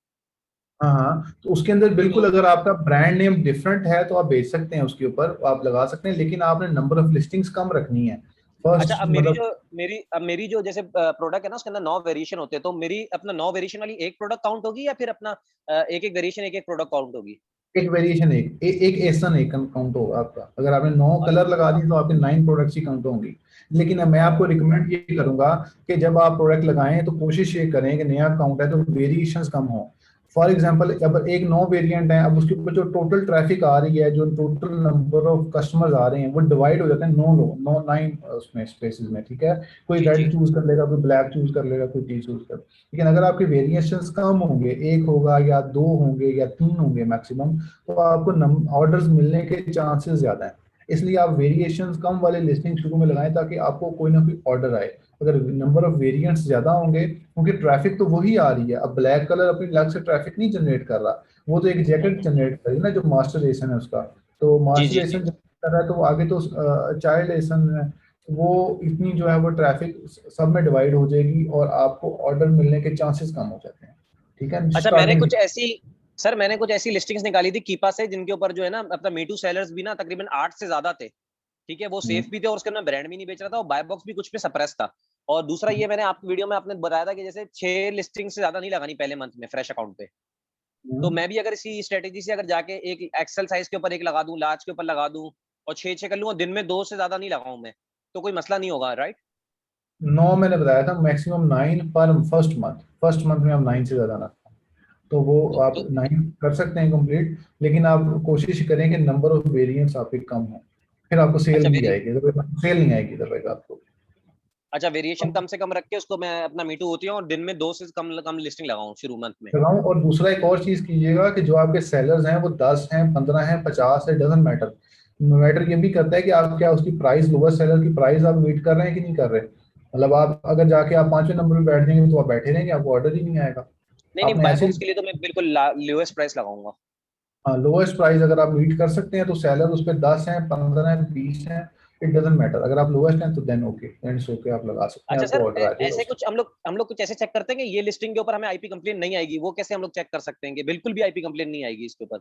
Speaker 1: हाँ हाँ, तो उसके अंदर बिल्कुल,
Speaker 7: तो
Speaker 1: अगर आपका ब्रांड नेम डिफरेंट है तो आप बेच सकते हैं, उसके ऊपर आप लगा सकते हैं, लेकिन आपने नंबर ऑफ लिस्टिंग्स कम रखनी है
Speaker 7: अच्छा,
Speaker 1: फर्स्ट,
Speaker 7: अब
Speaker 1: मतलब
Speaker 7: मेरी जो जैसे प्रोडक्ट है ना, उसके अंदर 9 वेरिएशन होते हैं, तो मेरी अपना 9 वेरिएशन वाली एक प्रोडक्ट काउंट होगी या फिर अपना एक एक वेरिएशन एक एक प्रोडक्ट काउंट होगी?
Speaker 1: एक वेरिएशन, एक एसन एक काउंट होगा आपका। अगर आपने 9 कलर लगा दिए तो आपके 9 प्रोडक्ट्स ही काउंट होंगी। लेकिन अब मैं आपको रिकमेंड ये करूंगा कि जब आप प्रोडक्ट लगाएं तो कोशिश ये करें कि नया अकाउंट है तो वेरिएशंस कम हो। फॉर एग्जांपल, अब एक 9 वेरिएंट है, अब उसके ऊपर जो टोटल ट्रैफिक आ रही है, जो टोटल नंबर ऑफ कस्टमर्स आ रहे हैं, वो डिवाइड हो जाते हैं 9 उसमें स्पेसेस में, ठीक है। कोई
Speaker 7: जी जी।
Speaker 1: रेड चूज कर लेगा, कोई ब्लैक चूज कर लेगा, कोई टी चूज कर। लेकिन अगर आपके वेरिएशंस कम होंगे, एक होगा या 2 होंगे या 3 होंगे मैक्सिमम, तो आपको ऑर्डर्स मिलने के चांसेस ज्यादा हैं। इसलिए आप वेरिएशंस कम वाले लिस्टिंग शुरू में लगाएं ताकि आपको कोई ना कोई ऑर्डर आए। अगर नंबर ऑफ वेरिएंट्स ज्यादा होंगे, क्योंकि ट्रैफिक तो वही आ रही है, अब ब्लैक कलर अपनी लग से ट्रैफिक नहीं जनरेट कर रहा, वो तो एक जैकेट जनरेट कर रही है ना, जो मास्टर एसन है उसका। तो
Speaker 7: जी
Speaker 1: मास्टर
Speaker 7: जी जी।
Speaker 1: एसन कर रहा है, तो आगे तो चाइल्ड एसन है, वो इतनी जो है वो ट्रैफिक सब में डिवाइड हो जाएगी और आपको ऑर्डर मिलने के चांसेस कम हो जाते हैं, ठीक है,
Speaker 7: अच्छा,
Speaker 1: स्टार्टिंग।
Speaker 7: मैंने कुछ ऐसी लिस्टिंग्स निकाली थी कीपा से, जिनके ऊपर जो है ना अपना मीटू सेलर्स भी ना तकरीबन 8 से ज्यादा थे, ठीक है। वो सेफ भी थे और उसके अंदर ब्रांड भी नहीं बेच रहा था और बाय बॉक्स भी कुछ पे सप्रेस था। और दूसरा ये, मैंने आपकी वीडियो में आपने बताया था कि जैसे 6 लिस्टिंग से ज्यादा नहीं लगानी पहले मंथ में फ्रेश अकाउंट पे। तो मैं भी अगर इसी स्ट्रेटेजी से अगर जाके एक एक्सेल साइज के ऊपर एक लगा दूं, लार्ज के ऊपर लगा दूं और 6-6 कर लूं और दिन में 2 से ज्यादा नहीं लगाऊं मैं, तो कोई मसला नहीं होगा, राइट?
Speaker 1: 9 मैंने बताया था, मैक्सिमम 9 पर फर्स्ट मंथ में आप 9 से ज्यादा ना, तो वो आप
Speaker 7: तो
Speaker 1: 9 कर सकते हैं कंप्लीट। लेकिन आप कोशिश करें कि नंबर ऑफ वेरिएंट्स आपके कम हो, फिर आपको सेल
Speaker 7: अच्छा
Speaker 1: मिल जाएगी, सेल नहीं आएगी दरअसल आपको।
Speaker 7: अच्छा, वेरिएशन कम से कम रख के उसको मैं अपना मीटू होती हूँ और दिन में 2 से कम कम लिस्टिंग लगाऊं शुरू मंथ में।
Speaker 1: लगाऊं, और दूसरा एक और चीज कीजिएगा कि जो आपके सेलर्स हैं वो 10 हैं, 15 हैं, 50 है, डजंट मैटर। मैटर ये भी करता है कि आप क्या उसकी प्राइस, लोअर सेलर की प्राइस आप मीट कर रहे हैं कि नहीं कर रहे। मतलब आप अगर जाके आप 5वें नंबर पे बैठ जाएंगे तो आप बैठे रहेंगे, आपको ऑर्डर ही नहीं आएगा।
Speaker 7: नहीं नहीं,
Speaker 1: आपने
Speaker 7: बाय
Speaker 1: ऐसे,
Speaker 7: बॉक्स के लिए तो मैं बिल्कुल लोएस्ट प्राइस लगाऊंगा।
Speaker 1: हाँ, लोएस्ट प्राइस अगर आप मीट कर सकते हैं तो सेलर उस पर 10 हैं, 15 हैं, 20 हैं, इट डजेंट मैटर। अगर आप लोएस्ट हैं तो देन ओके, एंड्स ओके, आप लगा सकते हैं,
Speaker 7: अच्छा
Speaker 1: आपको
Speaker 7: सर,
Speaker 1: ऑर्डर आ जाएगा
Speaker 7: ऐसे
Speaker 1: उसका।
Speaker 7: कुछ हम लोग कुछ ऐसे चेक करते हैं कि ये लिस्टिंग के ऊपर हमें आईपी कंप्लेंट नहीं आएगी, वो कैसे हम लोग चेक कर सकते हैं कि बिल्कुल भी आईपी कंप्लेंट नहीं आएगी इसके ऊपर?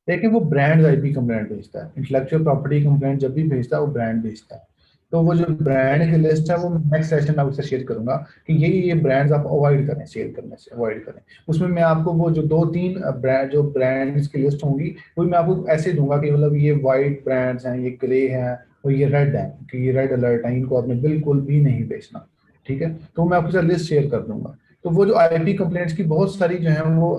Speaker 1: देखिए, वो ब्रांड आईपी कंप्लेंट भेजता है, इंटेलेक्चुअल प्रॉपर्टी कंप्लेंट जब भी भेजता है वो ब्रांड भेजता है। तो वो जो ब्रांड की लिस्ट है वो नेक्स्ट सेशन में आपसे शेयर करूंगा कि ये ब्रांड्स आप अवॉइड करें, सेल करने से अवॉइड करें। उसमें मैं आपको वो जो 2-3 ब्रांड, जो ब्रांड्स की लिस्ट होंगी, वो मैं आपको ऐसे दूंगा कि मतलब ये वाइट ब्रांड्स हैं, ये ग्रे हैं और ये रेड हैं, कि ये रेड अलर्ट है, इनको आपने बिल्कुल भी नहीं बेचना, ठीक है। तो मैं आपके साथ लिस्ट शेयर कर दूंगा। तो वो जो आईपी कंप्लेंट्स की बहुत सारी जो है वो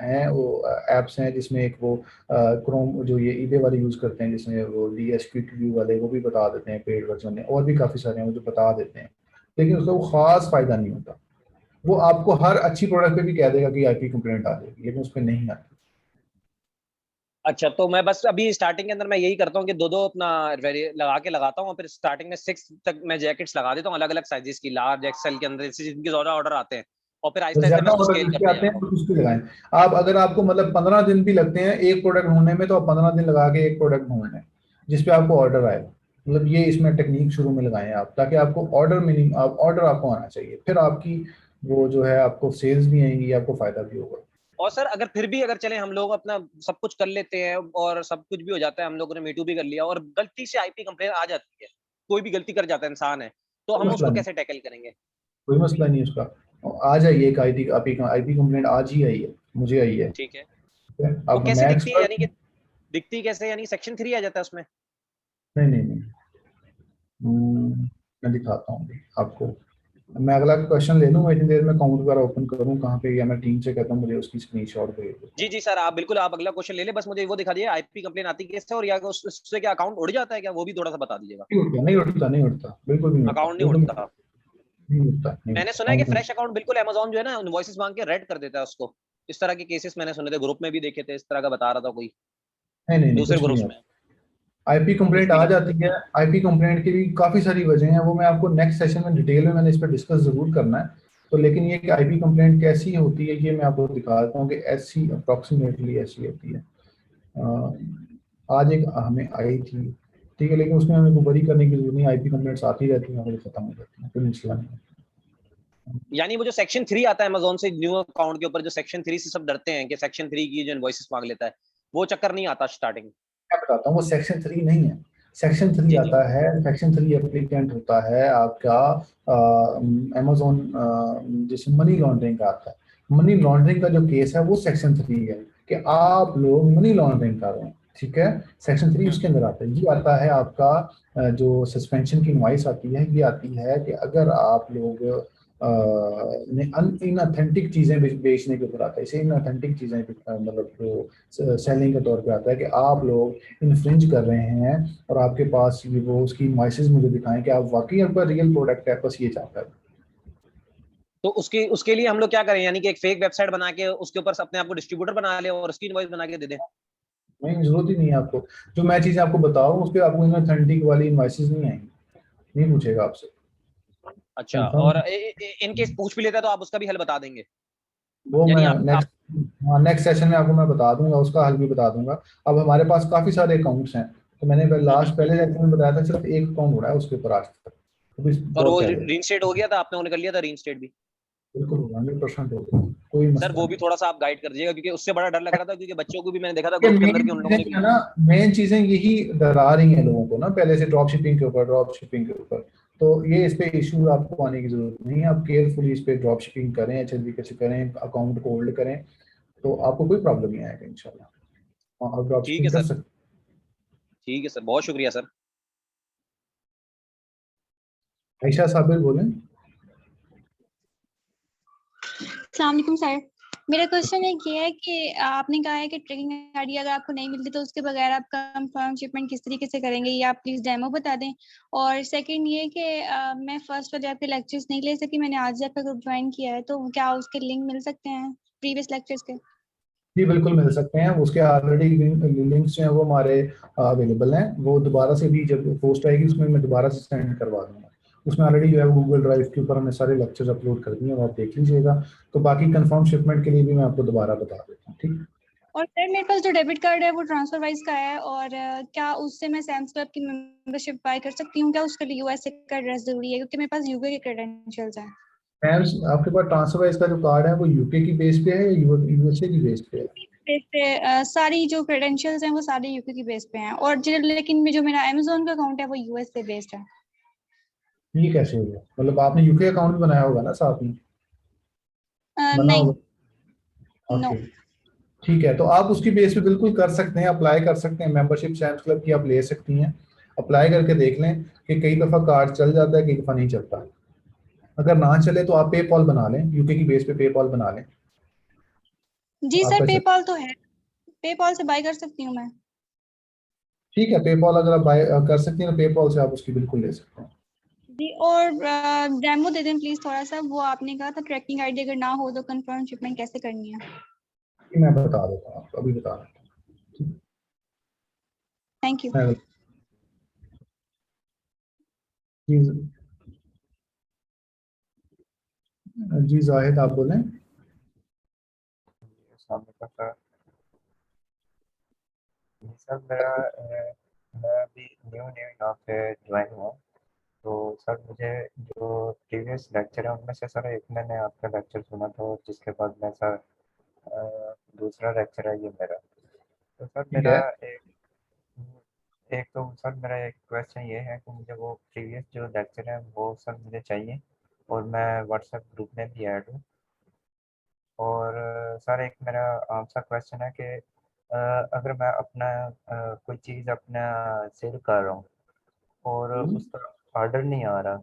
Speaker 1: हैं, वो एप्स हैं, जिसमें एक वो क्रोम जो ये ईबे वाले यूज करते हैं, जिसमें वो DSQQ वाले वो भी बता देते हैं पेड वर्जन में, और भी काफी सारे हैं वो जो बता देते हैं, लेकिन उसका वो खास फायदा नहीं होता। वो आपको हर अच्छी प्रोडक्ट पे भी कह देगा कि आईपी कंप्लेंट आ जाएगी, लेकिन उस पर नहीं आती।
Speaker 7: अच्छा, तो मैं बस अभी स्टार्टिंग के अंदर मैं यही करता हूँ कि दो दो अपना लगा के लगाता हूँ और फिर स्टार्टिंग में 6 तक मैं जैकेट्स लगा देता हूँ अलग अलग साइजेस की, लार्ज एक्सेल के अंदर जिनके ज्यादा ऑर्डर आते हैं। और फिर आहिस्ता
Speaker 1: ज्यादा
Speaker 7: आहिस्ता मैं उसको
Speaker 1: ऑर्डर
Speaker 7: स्केल
Speaker 1: जिसके
Speaker 7: करते
Speaker 1: आते हैं
Speaker 7: जाऊंगा।
Speaker 1: तो उसको लगाएं। आप अगर आपको मतलब 15 दिन भी लगते हैं एक प्रोडक्ट ढूंढने में, तो आप 15 दिन लगा के एक प्रोडक्ट ढूंढ लें जिसपे आपको ऑर्डर आएगा। मतलब ये इसमें टेक्निक शुरू में लगाएं आप, ताकि आपको ऑर्डर आपको आना चाहिए, फिर आपकी वो जो है आपको सेल्स भी आएंगी, आपको फायदा भी होगा।
Speaker 7: और सर अगर फिर भी अगर चले हम लोग अपना सब कुछ कर लेते हैं और सब कुछ भी हो जाता है, हम लोगों ने मीटू भी कर लिया और गलती से आईपी कंप्लेन आ जाती है, कोई भी गलती कर जाता है इंसान है, तो
Speaker 1: कोई
Speaker 7: हम
Speaker 1: मसला
Speaker 7: उसको
Speaker 1: नहीं,
Speaker 7: कैसे टैकल करेंगे?
Speaker 1: कोई मसला नहीं उसका। आ जाइए, एक आईपी कंप्लेंट आज ही आई है, मुझे आई है।
Speaker 7: ठीक है।
Speaker 1: ठीक है?
Speaker 7: वो
Speaker 1: अब
Speaker 7: कैसे
Speaker 1: मैं
Speaker 7: दिखती है,
Speaker 1: एक्सपर्ट,
Speaker 7: यानी कि दिखती कैसे, यानी सेक्शन 3 आ जाता है उसमें?
Speaker 1: नहीं नहीं नहीं, मैं दिखाता हूँ अभी आपको। मैं अगला क्वेश्चन ले लूँ, मैं इतनी देर में काउंट वगैरह ओपन करूँ कहाँ पे, या मैं टीम से कहता हूँ मुझे उसकी स्क्रीनशॉट भेज दो।
Speaker 7: जी जी सर, आप बिल्कुल आप अगला क्वेश्चन ले ले, बस मुझे वो दिखा दिए आईपी कंप्लेन आती कैसे, और या उससे क्या अकाउंट उड़ जाता है क्या, वो भी थोड़ा सा बता दीजिएगा।
Speaker 1: नहीं उठता, नहीं उठता, नहीं उठता, बिल्कुल नहीं उठता,
Speaker 7: अकाउंट नहीं
Speaker 1: बिल्कुल
Speaker 7: उड़ता?
Speaker 1: नहीं उठता, नहीं
Speaker 7: मैंने
Speaker 1: उठता,
Speaker 7: सुना है कि
Speaker 1: काउंट नहीं।
Speaker 7: फ्रेश अकाउंट बिल्कुल अमेजोन जो है ना इनवॉइसेस मांग के रेड कर देता है उसको, इस तरह के केसेस मैंने सुने थे, ग्रुप में भी देखे थे, इस तरह का बता रहा था कोई
Speaker 1: नहीं नहीं नहीं,
Speaker 7: दूसरे
Speaker 1: कुछ नहीं
Speaker 7: ग्रुप्स
Speaker 1: होता।
Speaker 7: में।
Speaker 1: आईपी
Speaker 7: कुछ
Speaker 1: कंप्लेंट
Speaker 7: भी
Speaker 1: आ
Speaker 7: नहीं होता?
Speaker 1: जाती है। आईपी कंप्लेंट की भी काफी सारी वजह हैं, वो मैं आपको नेक्स्ट सेशन में डिटेल में मैंने इस पर डिस्कस जरूर करना है। तो लेकिन ये कि आईपी कंप्लेंट कैसी होती है, ये मैं आपको दिखा देता हूँ कि ऐसी अप्रोक्सीमेटली ऐसी होती है। आज एक हमें आई थी, ठीक है, लेकिन उसमें हमें को वरी करने की जरूरत नहीं, आईपी कंप्लेंट्स आती रहती हैं और खत्म हो जाती हैं, कोई मसला नहीं है।
Speaker 7: यानी वो जो सेक्शन 3 आता है अमेजोन से न्यू अकाउंट के ऊपर, जो सेक्शन 3 से सब डरते हैं कि सेक्शन 3 की जो इनवॉइसेस मांग लेता है, वो चक्कर नहीं आता स्टार्टिंग?
Speaker 1: मैं बताता हूँ, वो सेक्शन 3 नहीं है। सेक्शन 3
Speaker 7: जी जी।
Speaker 1: आता है, सेक्शन 3 एप्लीकेंट होता है आपका अमेजोन, जैसे मनी लॉन्ड्रिंग का आता है। मनी लॉन्ड्रिंग का जो केस है वो सेक्शन 3 है, कि आप लोग मनी लॉन्ड्रिंग कर रहे हैं, ठीक है। सेक्शन 3 उसके अंदर आता है। ये आता है आपका जो सस्पेंशन की इनवॉइस आती है, ये आती है कि अगर आप लोग इनऑथेंटिक चीजें बेचने के ऊपर आता है। इसे इनऑथेंटिक चीजें मतलब जो सेलिंग के तौर पे आता है, कि आप लोग इन्फ्रिंज कर रहे हैं और आपके पास ये वो उसकी इनवॉइसेस मुझे दिखाएं कि आप वाकई आपका रियल प्रोडक्ट है, बस ये चाहता है।
Speaker 7: तो उसके उसके लिए हम लोग क्या करें, यानी कि एक फेक वेबसाइट बना के उसके ऊपर अपने आप को डिस्ट्रीब्यूटर बना ले और उसकी इनवॉइस बना के दे दें?
Speaker 1: नहीं, जरूरत ही नहीं है आपको। जो मैं चीजें आपको बताऊं उस पर आपको इनऑथेंटिक वाली इनवॉइसेस नहीं आएंगी, नहीं पूछेगा आपसे।
Speaker 7: अच्छा,
Speaker 1: कंफर्म।
Speaker 7: और इन केस पूछ भी लेता है तो आप उसका भी हल बता देंगे?
Speaker 1: वो मैं
Speaker 7: यानी आप
Speaker 1: नेक्स्ट, हाँ नेक्स्ट सेशन में आपको मैं बता दूंगा, उसका हल भी बता दूंगा। अब हमारे पास काफी सारे अकाउंट्स हैं, तो मैंने पहले सेशन में बताया था सिर्फ एक अकाउंट उड़ा है उसके ऊपर आज तक, तो भी
Speaker 7: और
Speaker 1: गौर
Speaker 7: वो
Speaker 1: कर ले।
Speaker 7: रीइंस्टेट हो गया था, आपने उन्हें कर लिया था रीइंस्टेट भी?
Speaker 1: बिल्कुल 100% होगा, कोई
Speaker 7: सर
Speaker 1: मसला
Speaker 7: वो भी
Speaker 1: नहीं।
Speaker 7: थोड़ा सा आप गाइड कर दीजिएगा, क्योंकि उससे बड़ा डर लग रहा था, क्योंकि बच्चों को भी मैंने देखा था
Speaker 1: ये
Speaker 7: ग्रुप के अंदर
Speaker 1: मेन
Speaker 7: कि उन लोगों
Speaker 1: चीजें
Speaker 7: ने
Speaker 1: क्या
Speaker 7: भी।
Speaker 1: है ना, मेन चीजें यही डरा रही हैं लोगों को ना, पहले से ड्रॉप शिपिंग के ऊपर, तो ये इस पे इशू आपको आने की जरूरत नहीं है। आप केयरफुली इस पे ड्रॉप शिपिंग करें, अच्छे तरीके से करें, अकाउंट को होल्ड करें, तो आपको कोई प्रॉब्लम नहीं आएगा इंशाल्लाह। आप ड्रॉप
Speaker 7: ठीक है
Speaker 1: शिपिंग कर
Speaker 7: सर।
Speaker 1: सकते
Speaker 7: ठीक है सर, बहुत शुक्रिया सर।
Speaker 1: हैं। आयशा साबिर बोलें।
Speaker 8: अस्सलाम वालेकुम सर। मेरा क्वेश्चन एक ये है कि आपने कहा है कि ट्रैकिंग आईडी अगर आपको नहीं मिलती तो उसके बगैर आप कंफर्म शिपमेंट किस तरीके से करेंगे, ये आप प्लीज डेमो बता दें। और सेकंड ये कि मैं फर्स्ट वाले आपके लेक्चर्स नहीं ले सकी, मैंने आज आपका ग्रुप ज्वाइन किया है, तो क्या उसके लिंक मिल सकते हैं प्रीवियस लेक्चर्स के?
Speaker 1: जी बिल्कुल मिल सकते हैं, उसके ऑलरेडी लिंक्स जो हैं वो हमारे अवेलेबल हैं। वो दोबारा से भी जब पोस्ट आएगी उसमें मैं दोबारा से सेंड करवा दूंगा। उसमें ऑलरेडी जो है गूगल ड्राइव के ऊपर हमने सारे लेक्चर्स अपलोड कर दिए हैं, वो आप देख लीजिएगा। तो बाकी कंफर्म शिपमेंट के लिए भी मैं आपको दोबारा बता देता हूँ, ठीक।
Speaker 8: और सर मेरे पास जो डेबिट कार्ड है वो ट्रांसफर वाइज का है, और क्या उससे मैं सैम्स क्लब की मेंबरशिप बाय कर सकती हूँ? क्या उसके लिए यूएसए का एड्रेस जरूरी है, क्योंकि मेरे पास यूके के क्रेडेंशियल्स हैं?
Speaker 1: मैम, आपके पास ट्रांसफर का जो कार्ड है वो यूके की बेस पे है या यूएसए की बेस पे है?
Speaker 8: बेस पे सारी जो क्रेडेंशियल्स हैं वो सारे यूके की बेस पे हैं, और लेकिन जो मेरा अमेजोन का अकाउंट है वो यूएस से बेस्ड है।
Speaker 1: ये कैसे होगा? मतलब आपने यूके अकाउंट बनाया होगा ना साथ में, बना
Speaker 8: नहीं।
Speaker 1: होगा।
Speaker 8: नो।
Speaker 1: ओके, ठीक है, तो आप उसकी बेस पे बिल्कुल कर सकते हैं, अप्लाई कर सकते हैं। मेंबरशिप सैम्स क्लब की आप ले सकती हैं, अप्लाई करके देख लें कि कई दफ़ा कार्ड चल जाता है, कई दफ़ा नहीं चलता। अगर ना चले तो आप पेपॉल बना लें, यूके की बेस पे पेपॉल बना लें,
Speaker 8: जी सर,
Speaker 1: आपका चल।
Speaker 8: पेपाल तो है, पेपाल से बाय कर सकती हूँ मैं।
Speaker 1: ठीक है, पेपॉल अगर आप बाय कर सकती हैं तो पेपॉल से आप उसकी बिल्कुल ले सकते हैं।
Speaker 8: जी, और डेमो दे दें प्लीज थोड़ा सा। वो आपने कहा था ट्रैकिंग आईडी अगर ना हो तो कंफर्म शिपमेंट कैसे करनी है?
Speaker 1: ये मैं बता देता हूँ आपको, अभी बता देता हूँ।
Speaker 8: Thank you.
Speaker 1: जी, जी जाहिद आप बोलें।
Speaker 9: सर सर मेरा मैं अभी न्यू यहाँ पे ज्वाइन हुआ, तो सर मुझे जो प्रीवियस लेक्चर है उनमें से सर एक मैंने आपका लेक्चर सुना था, जिसके बाद मैं सर दूसरा लेक्चर है ये मेरा। तो सर
Speaker 1: ठीक
Speaker 9: मेरा
Speaker 1: है।
Speaker 9: एक एक तो सर मेरा एक क्वेश्चन ये है कि मुझे वो प्रीवियस जो लेक्चर है वो सर मुझे चाहिए, और मैं व्हाट्सएप ग्रुप में भी ऐड हूँ। और सर एक मेरा आंसर क्वेश्चन है कि अगर मैं अपना कोई चीज़ अपना सेल कर रहा हूँ और उसका ऑर्डर नहीं आ रहा,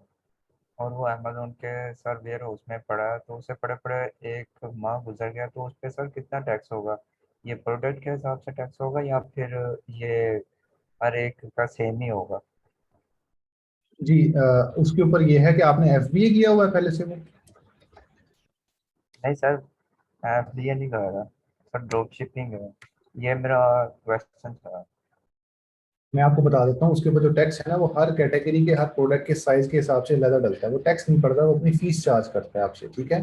Speaker 9: और वो अमेज़न के सर वेयर हाउस में पड़ा है, तो उसे पड़े पड़े 1 माह गुजर गया, तो उस पे सर कितना टैक्स होगा? ये प्रोडक्ट के हिसाब से टैक्स होगा या फिर ये हर एक का सेम ही होगा?
Speaker 1: जी उसके ऊपर ये है कि आपने FBA किया हुआ है पहले से वो?
Speaker 9: नहीं सर, मैं FBA नहीं कर रहा सर, ड्रॉप शिपिंग है, ये मेरा क्वेश्चन था।
Speaker 1: मैं आपको बता देता हूँ, उसके ऊपर जो टैक्स है ना वो हर कैटेगरी के हर प्रोडक्ट के साइज के हिसाब से अलग डलता है। वो टैक्स नहीं पड़ता, वो अपनी फीस चार्ज करता है आपसे, ठीक है।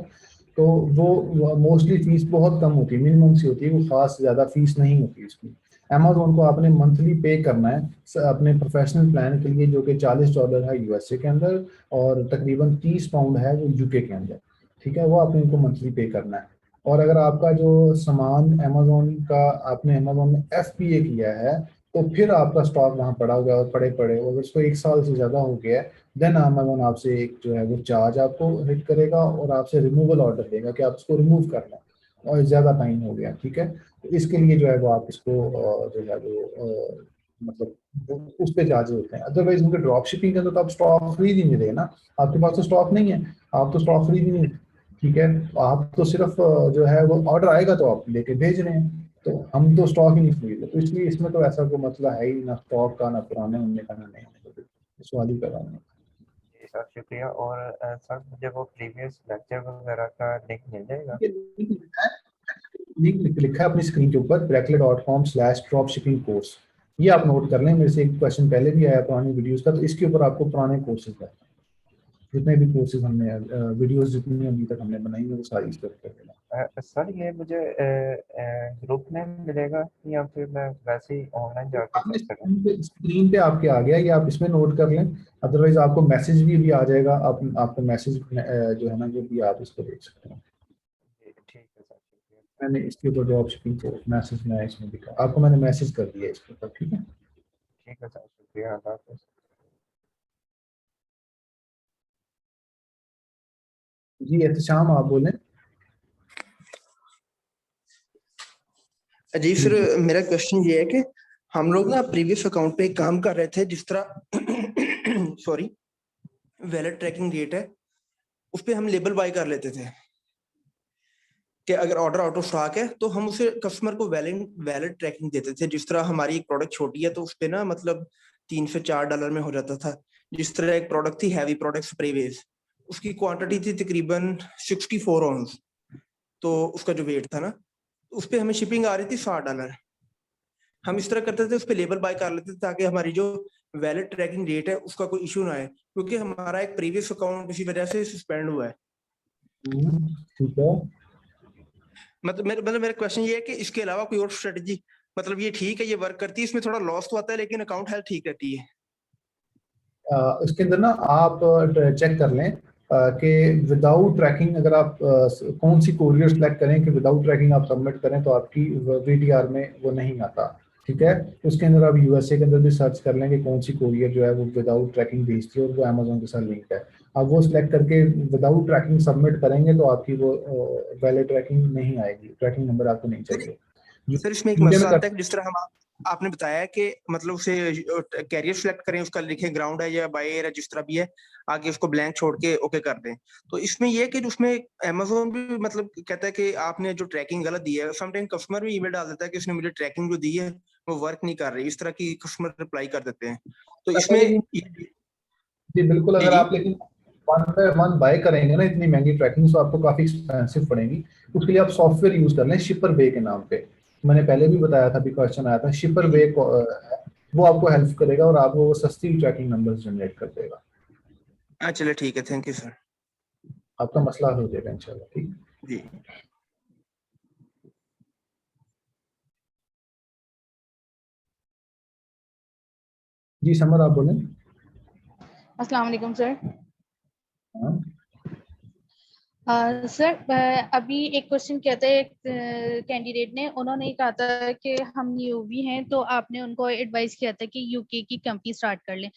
Speaker 1: तो वो मोस्टली फीस बहुत कम होती है, मिनिमम सी होती है, वो खास ज्यादा फीस नहीं होती इसकी। अमेजोन को आपने मंथली पे करना है अपने प्रोफेशनल प्लान के लिए, जो कि $40 है USA के अंदर, और तकरीबन 30 पाउंड है वो UK के अंदर, ठीक है। वो आपने इनको मंथली पे करना है। और अगर आपका जो सामान अमेजोन का आपने अमेजोन में FBA किया है, तो फिर आपका स्टॉक वहाँ पड़ा हुआ है और पड़े पड़े, अगर उसको 1 साल से ज़्यादा हो गया है, देन अमेजोन आपसे एक जो है वो चार्ज आपको हिट करेगा और आपसे रिमूवल ऑर्डर देगा कि आप इसको रिमूव कर लें, और ज़्यादा टाइम हो गया, ठीक है। तो इसके लिए जो है वो आप इसको जो है वो मतलब उस पर चार्ज होते हैं। अदरवाइज उनके ड्रॉप शिपिंग के अंदर तो आप स्टॉक खरीद ही नहीं रहे ना, आपके पास तो स्टॉक नहीं है, आप तो स्टॉक खरीद ही नहीं, ठीक है। आप तो सिर्फ जो है वो ऑर्डर आएगा तो आप लेके भेज रहे हैं, तो हम तो स्टॉक ही नहीं खरीद रहे। तो इसलिए इसमें तो ऐसा कोई मसला है ही ना स्टॉक का, ना पुराने होने का, ना नए होने का, सवाल ही पैदा होने का।
Speaker 9: जी सर शुक्रिया। और सर मुझे वो प्रीवियस लेक्चर वगैरह का लिंक मिल जाएगा?
Speaker 1: लिंक लिखा है अपनी स्क्रीन के ऊपर, brackley.com/dropshipping कोर्स। ये आप नोट कर लें, मेरे से एक क्वेश्चन पहले भी आया पुरानी वीडियोस का, तो इसके ऊपर आपको पुराने कोर्सेज है, जितने भी कोर्सेज हमने वीडियोस जितनी अभी तक हमने बनाई है वो सारी इसके ऊपर है।
Speaker 9: सर ये मुझे ग्रुप में मिलेगा या फिर मैं वैसे ही ऑनलाइन जाके कर सकूँ?
Speaker 1: स्क्रीन पे आपके आ गया, ये आप इसमें नोट कर लें, अदरवाइज आपको मैसेज भी अभी आ जाएगा, आप आपको मैसेज जो है ना जो भी आप इसको देख सकते हैं।
Speaker 9: ठीक है सर, शुक्रिया।
Speaker 1: मैंने इसके ऊपर ड्रॉप शिपिंग कोर्स मैसेज में इसमें दिखा, आपको मैंने मैसेज कर दिया इसके ऊपर, ठीक है।
Speaker 9: ठीक है सर, शुक्रिया, अल्लाह हाफ़िज़।
Speaker 1: जी एहतशाम आप बोलें।
Speaker 10: जी सर, मेरा क्वेश्चन ये है कि हम लोग ना प्रीवियस अकाउंट पे एक काम कर रहे थे, जिस तरह सॉरी वैलिड ट्रैकिंग डेट है उस पे हम लेबल बाय कर लेते थे कि अगर ऑर्डर आउट ऑफ स्टॉक है तो हम उसे कस्टमर को वैलिड ट्रैकिंग देते थे। जिस तरह हमारी एक प्रोडक्ट छोटी है तो उस पे ना मतलब $3 से $4 में हो जाता था। जिस तरह एक प्रोडक्ट थी हैवी प्रोडक्ट स्प्रेवेज, उसकी क्वांटिटी थी तकरीबन 64 ऑन्स, तो उसका जो वेट था ना उस पे हमें शिपिंग आ रही थी $60। हम इस तरह करते थे, उस पे लेबल बाय कर लेते थे ताकि हमारी जो वैलिड ट्रैकिंग डेट है उसका कोई इशू ना आए, क्योंकि हमारा एक प्रीवियस अकाउंट इसी वजह से सस्पेंड हुआ है।
Speaker 1: ठीक है।
Speaker 10: मतलब मेरा क्वेश्चन ये है कि इसके अलावा कोई और स्ट्रेटजी, मतलब ये ठीक है, ये वर्क करती है, इसमें थोड़ा लॉस तो आता है लेकिन अकाउंट हेल्थ ठीक रहती है।
Speaker 1: इसके अंदर ना आप चेक कर लें कि विदाउट ट्रैकिंग अगर आप कौन सी कोरियर सेलेक्ट करें कि विदाउट ट्रैकिंग आप सबमिट करें तो आपकी VTR में वो नहीं आता, ठीक है। उसके अंदर आप USA के अंदर भी सर्च कर लें कि कौन सी कोरियर जो है वो विदाउट ट्रैकिंग भेजती है और वो अमेजोन के साथ लिंक है। आप वो सिलेक्ट करके विदाउट ट्रैकिंग सबमिट करेंगे तो आपकी वो वैलिड ट्रैकिंग नहीं आएगी, ट्रैकिंग नंबर आपको नहीं चाहिए।
Speaker 10: सर इसमें एक मसला आता है कि जिस तरह हम आपने बताया कि मतलब उसे कैरियर सेलेक्ट करें, उसका लिखें ग्राउंड है या बाय एयर है, जिस तरह भी है, आगे उसको ब्लैंक छोड़ के ओके कर दें। तो इसमें यह कि उसमें अमेजोन भी मतलब कहता है कि आपने जो ट्रैकिंग गलत दी है। समटाइम कस्टमर भी ईमेल डाल देता है कि उसने मुझे ट्रैकिंग जो दी है वो वर्क नहीं कर रही, इस तरह की कस्टमर रिप्लाई कर देते हैं। तो इसमें
Speaker 1: जी बिल्कुल, अगर आप लेकिन 1 by 1 बाय करेंगे ना इतनी महंगी ट्रैकिंग तो आपको काफी एक्सपेंसिव पड़ेगी। उसके लिए आप सॉफ्टवेयर यूज कर लें शिपर वे के नाम पे, मैंने पहले भी बताया था, भी क्वेश्चन आया था। शिपर वे वो आपको हेल्प करेगा और आपको वो सस्ती ट्रैकिंग नंबर्स जनरेट कर देगा।
Speaker 10: चलिए ठीक है, थैंक यू सर।
Speaker 1: आपका मसला हो जाएगा इंशाल्लाह। ठीक
Speaker 10: जी।
Speaker 1: जी समर आप बोलें।
Speaker 11: अस्सलाम वालेकुम सर।
Speaker 1: हाँ
Speaker 11: सर अभी एक क्वेश्चन किया था एक कैंडिडेट ने, उन्होंने कहा था कि हम न्यूबी हैं, तो आपने उनको एडवाइस किया था कि यूके की कंपनी स्टार्ट कर लें।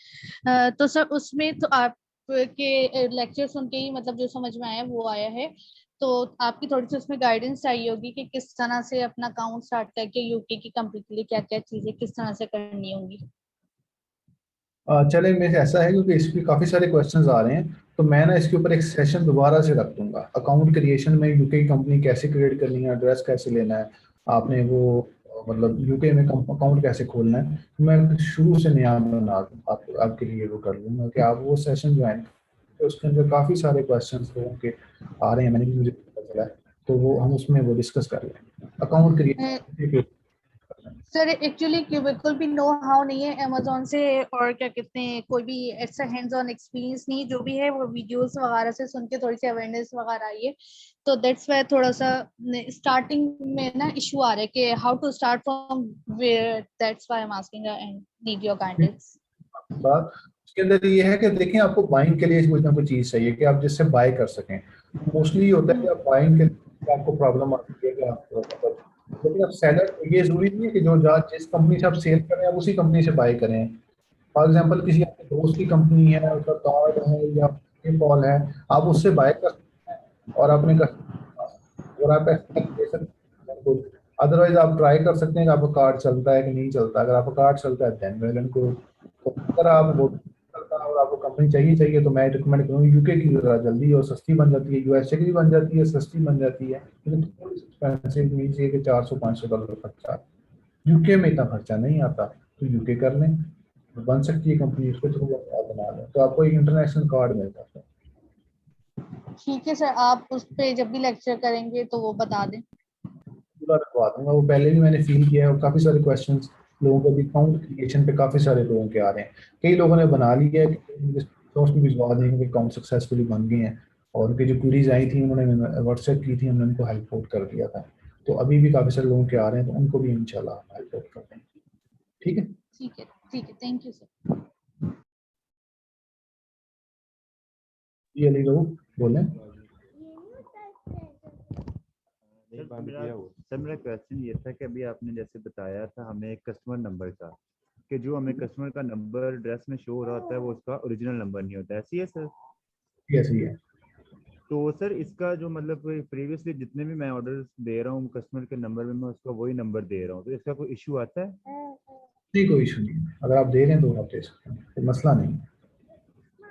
Speaker 11: तो सर उसमें तो आपके लेक्चर सुन के ही मतलब जो समझ में आया वो आया है, तो आपकी थोड़ी सी उसमें गाइडेंस चाहिए होगी कि किस तरह से अपना अकाउंट स्टार्ट करके यूके की कंपनी के लिए क्या क्या चीजें किस तरह से करनी होंगी।
Speaker 1: चले मेरे ऐसा है क्योंकि इस पे काफी सारे क्वेश्चंस आ रहे हैं, तो मैं ना इसके ऊपर एक सेशन दोबारा से रख दूंगा। अकाउंट क्रिएशन में यूके की कंपनी कैसे क्रिएट करनी है, एड्रेस कैसे लेना है, आपने वो मतलब यूके में अकाउंट कैसे खोलना है, तो मैं शुरू से नया बना आपके लिए वो कर लूंगा कि आप वो सेशन ज्वाइन। तो उसके अंदर काफी सारे क्वेश्चंस लोगों के आ रहे हैं, मैंने भी मुझे पता चला है, तो वो हम उसमें वो डिस्कस कर लेंगे अकाउंट क्रिएशन।
Speaker 11: सर एक्चुअली बिल्कुल भी नो हाउ नहीं है अमेजोन से, और क्या कहते हैं कोई भी ऐसा हैंड्स ऑन एक्सपीरियंस नहीं, जो भी है वो वीडियोस वगैरह से सुन के थोड़ी सी अवेयरनेस वगैरह आई है, तो दैट्स वाई थोड़ा सा स्टार्टिंग में ना इशू आ रहा है कि how to start from where, that's why I am asking and need your guidance.
Speaker 1: बात उसके अंदर ये है कि देखिए आपको बाइंग के लिए कोई ना कोई चीज चाहिए कि आप जिससे बाय कर सकें। मोस्टली ये होता है कि आप बाइंग के लिए आपको प्रॉब्लम आती है कि आप मतलब, लेकिन अब सेलर ये जरूरी नहीं है कि जो जिस कंपनी से आप सेल कर रहे हैं आप उसी कंपनी से बाय करें। फॉर एग्जाम्पल किसी आपके दोस्त की कंपनी है, उसका कार्ड है या पेपॉल है, आप उससे बाय कर सकते हैं और अपने कस्टमर और आप ऐसा दे सकते हैं। अदरवाइज आप ट्राई कर सकते हैं कि आपका कार्ड चलता है कि नहीं चलता। अगर आपका कार्ड चलता है देन वेल एंड गुड। तो अगर आप वो चलता है और आपको कंपनी चाहिए तो मैं रिकमेंड करूँगा यूके की, ज़रा जल्दी और सस्ती बन जाती है, यूएसए की भी बन जाती है, सस्ती बन जाती है, लेकिन थोड़ी सी एक्सपेंसिव मीन्स ये कि $400-500 खर्चा। यूके में इतना खर्चा नहीं आता, तो यूके कर लें, बन सकती है कंपनी, उसके थ्रू आप बना लें तो आपको एक इंटरनेशनल कार्ड मिल जाता है।
Speaker 11: ठीक है सर, आप उस पे जब भी लेक्चर करेंगे तो वो बता दें।
Speaker 1: पूरा रखवा दूंगा, वो पहले भी मैंने फील किया है और काफी सारे क्वेश्चंस लोगों को भी अकाउंट क्रिएशन पे काफी सारे लोगों के आ रहे हैं। कई लोगों ने बना लिया है कि दोस्त भी भिजवा देंगे कि अकाउंट सक्सेसफुली बन गए हैं, और उनकी जो क्वेरीज आई थी उन्होंने व्हाट्सएप की थी, हमने उनको हेल्प आउट कर दिया था। तो अभी भी काफी सारे लोगों के आ रहे हैं, तो उनको भी इंशाल्लाह हेल्प आउट कर देंगे। ठीक है,
Speaker 11: ठीक है, थैंक यू सर।
Speaker 1: जी अली लोग बोलें।
Speaker 2: सर मेरा क्वेश्चन ये था कि अभी आपने जैसे बताया था हमें एक कस्टमर नंबर का, कि जो हमें कस्टमर का नंबर एड्रेस में शो हो रहा होता है वो उसका ओरिजिनल नंबर नहीं होता है, ऐसी है सर?
Speaker 1: ऐसी है।
Speaker 2: तो सर इसका जो मतलब प्रीवियसली जितने भी मैं ऑर्डर दे रहा हूँ कस्टमर के नंबर में मैं उसका वही नंबर दे रहा हूँ, तो इसका कोई इशू आता है?
Speaker 1: नहीं, कोई इशू नहीं है, अगर आप दे रहे हैं तो आप दे सकते हैं, कोई मसला नहीं है।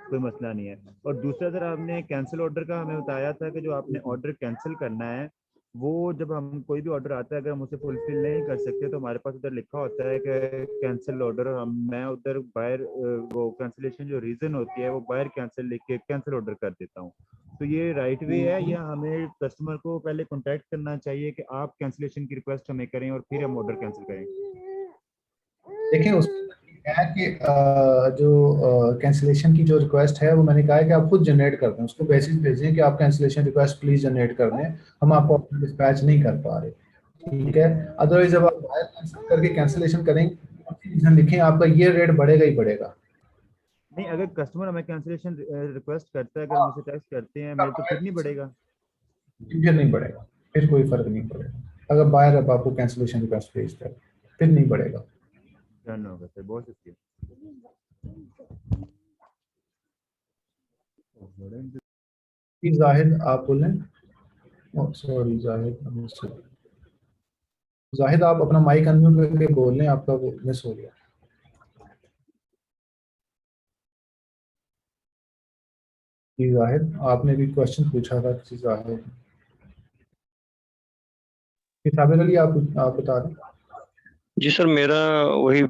Speaker 2: कोई मसला नहीं है। और दूसरा सर आपने कैंसिल ऑर्डर का हमें बताया था कि जो आपने ऑर्डर कैंसिल करना है वो जब हम कोई भी ऑर्डर आता है अगर हम उसे फुलफिल नहीं कर सकते तो हमारे पास उधर लिखा होता है कि कैंसिल ऑर्डर, हम मैं उधर बायर वो कैंसिलेशन जो रीज़न होती है वो बायर कैंसिल लिख के कैंसिल ऑर्डर कर देता हूँ। तो ये राइट वे है या हमें कस्टमर को पहले कॉन्टैक्ट करना चाहिए कि आप कैंसिलेशन की रिक्वेस्ट हमें करें और फिर हम ऑर्डर कैंसिल करें?
Speaker 1: देखिए उसमें है कि जो कैंसिलेशन की जो रिक्वेस्ट है वो मैंने कहा है कि आप खुद जनरेट कर दें, उसको मैसेज भेजें कि आप कैंसिलेशन रिक्वेस्ट प्लीज जनरेट कर दें, हम आपको डिस्पैच नहीं कर पा रहे। ठीक है, अदरवाइज जब आप बाहर कैंसिल करके कैंसिलेशन करेंगे लिखें आपका ये रेट बढ़ेगा ही बढ़ेगा।
Speaker 2: नहीं, अगर कस्टमर हमें कैंसिलेशन रिक्वेस्ट करता है, अगर हम उसे टेक्स्ट करते हैं मेरे, तो फिर नहीं बढ़ेगा?
Speaker 1: फिर नहीं बढ़ेगा, फिर कोई फर्क नहीं पड़ेगा। अगर बाहर अब आपको कैंसिलेशन रिक्वेस्ट भेजता है फिर नहीं बढ़ेगा।
Speaker 2: डन होगा सर, बहुत शुक्रिया।
Speaker 1: जाहिद आप बोलें। सॉरी जाहिद आप अपना माइक अनम्यूट करके बोल लें, आपका वो मिस हो गया। जी जाहिद, आपने भी क्वेश्चन पूछा था किसी जाहिद। साबिर अली आप बता दें।
Speaker 3: जी सर, मेरा वही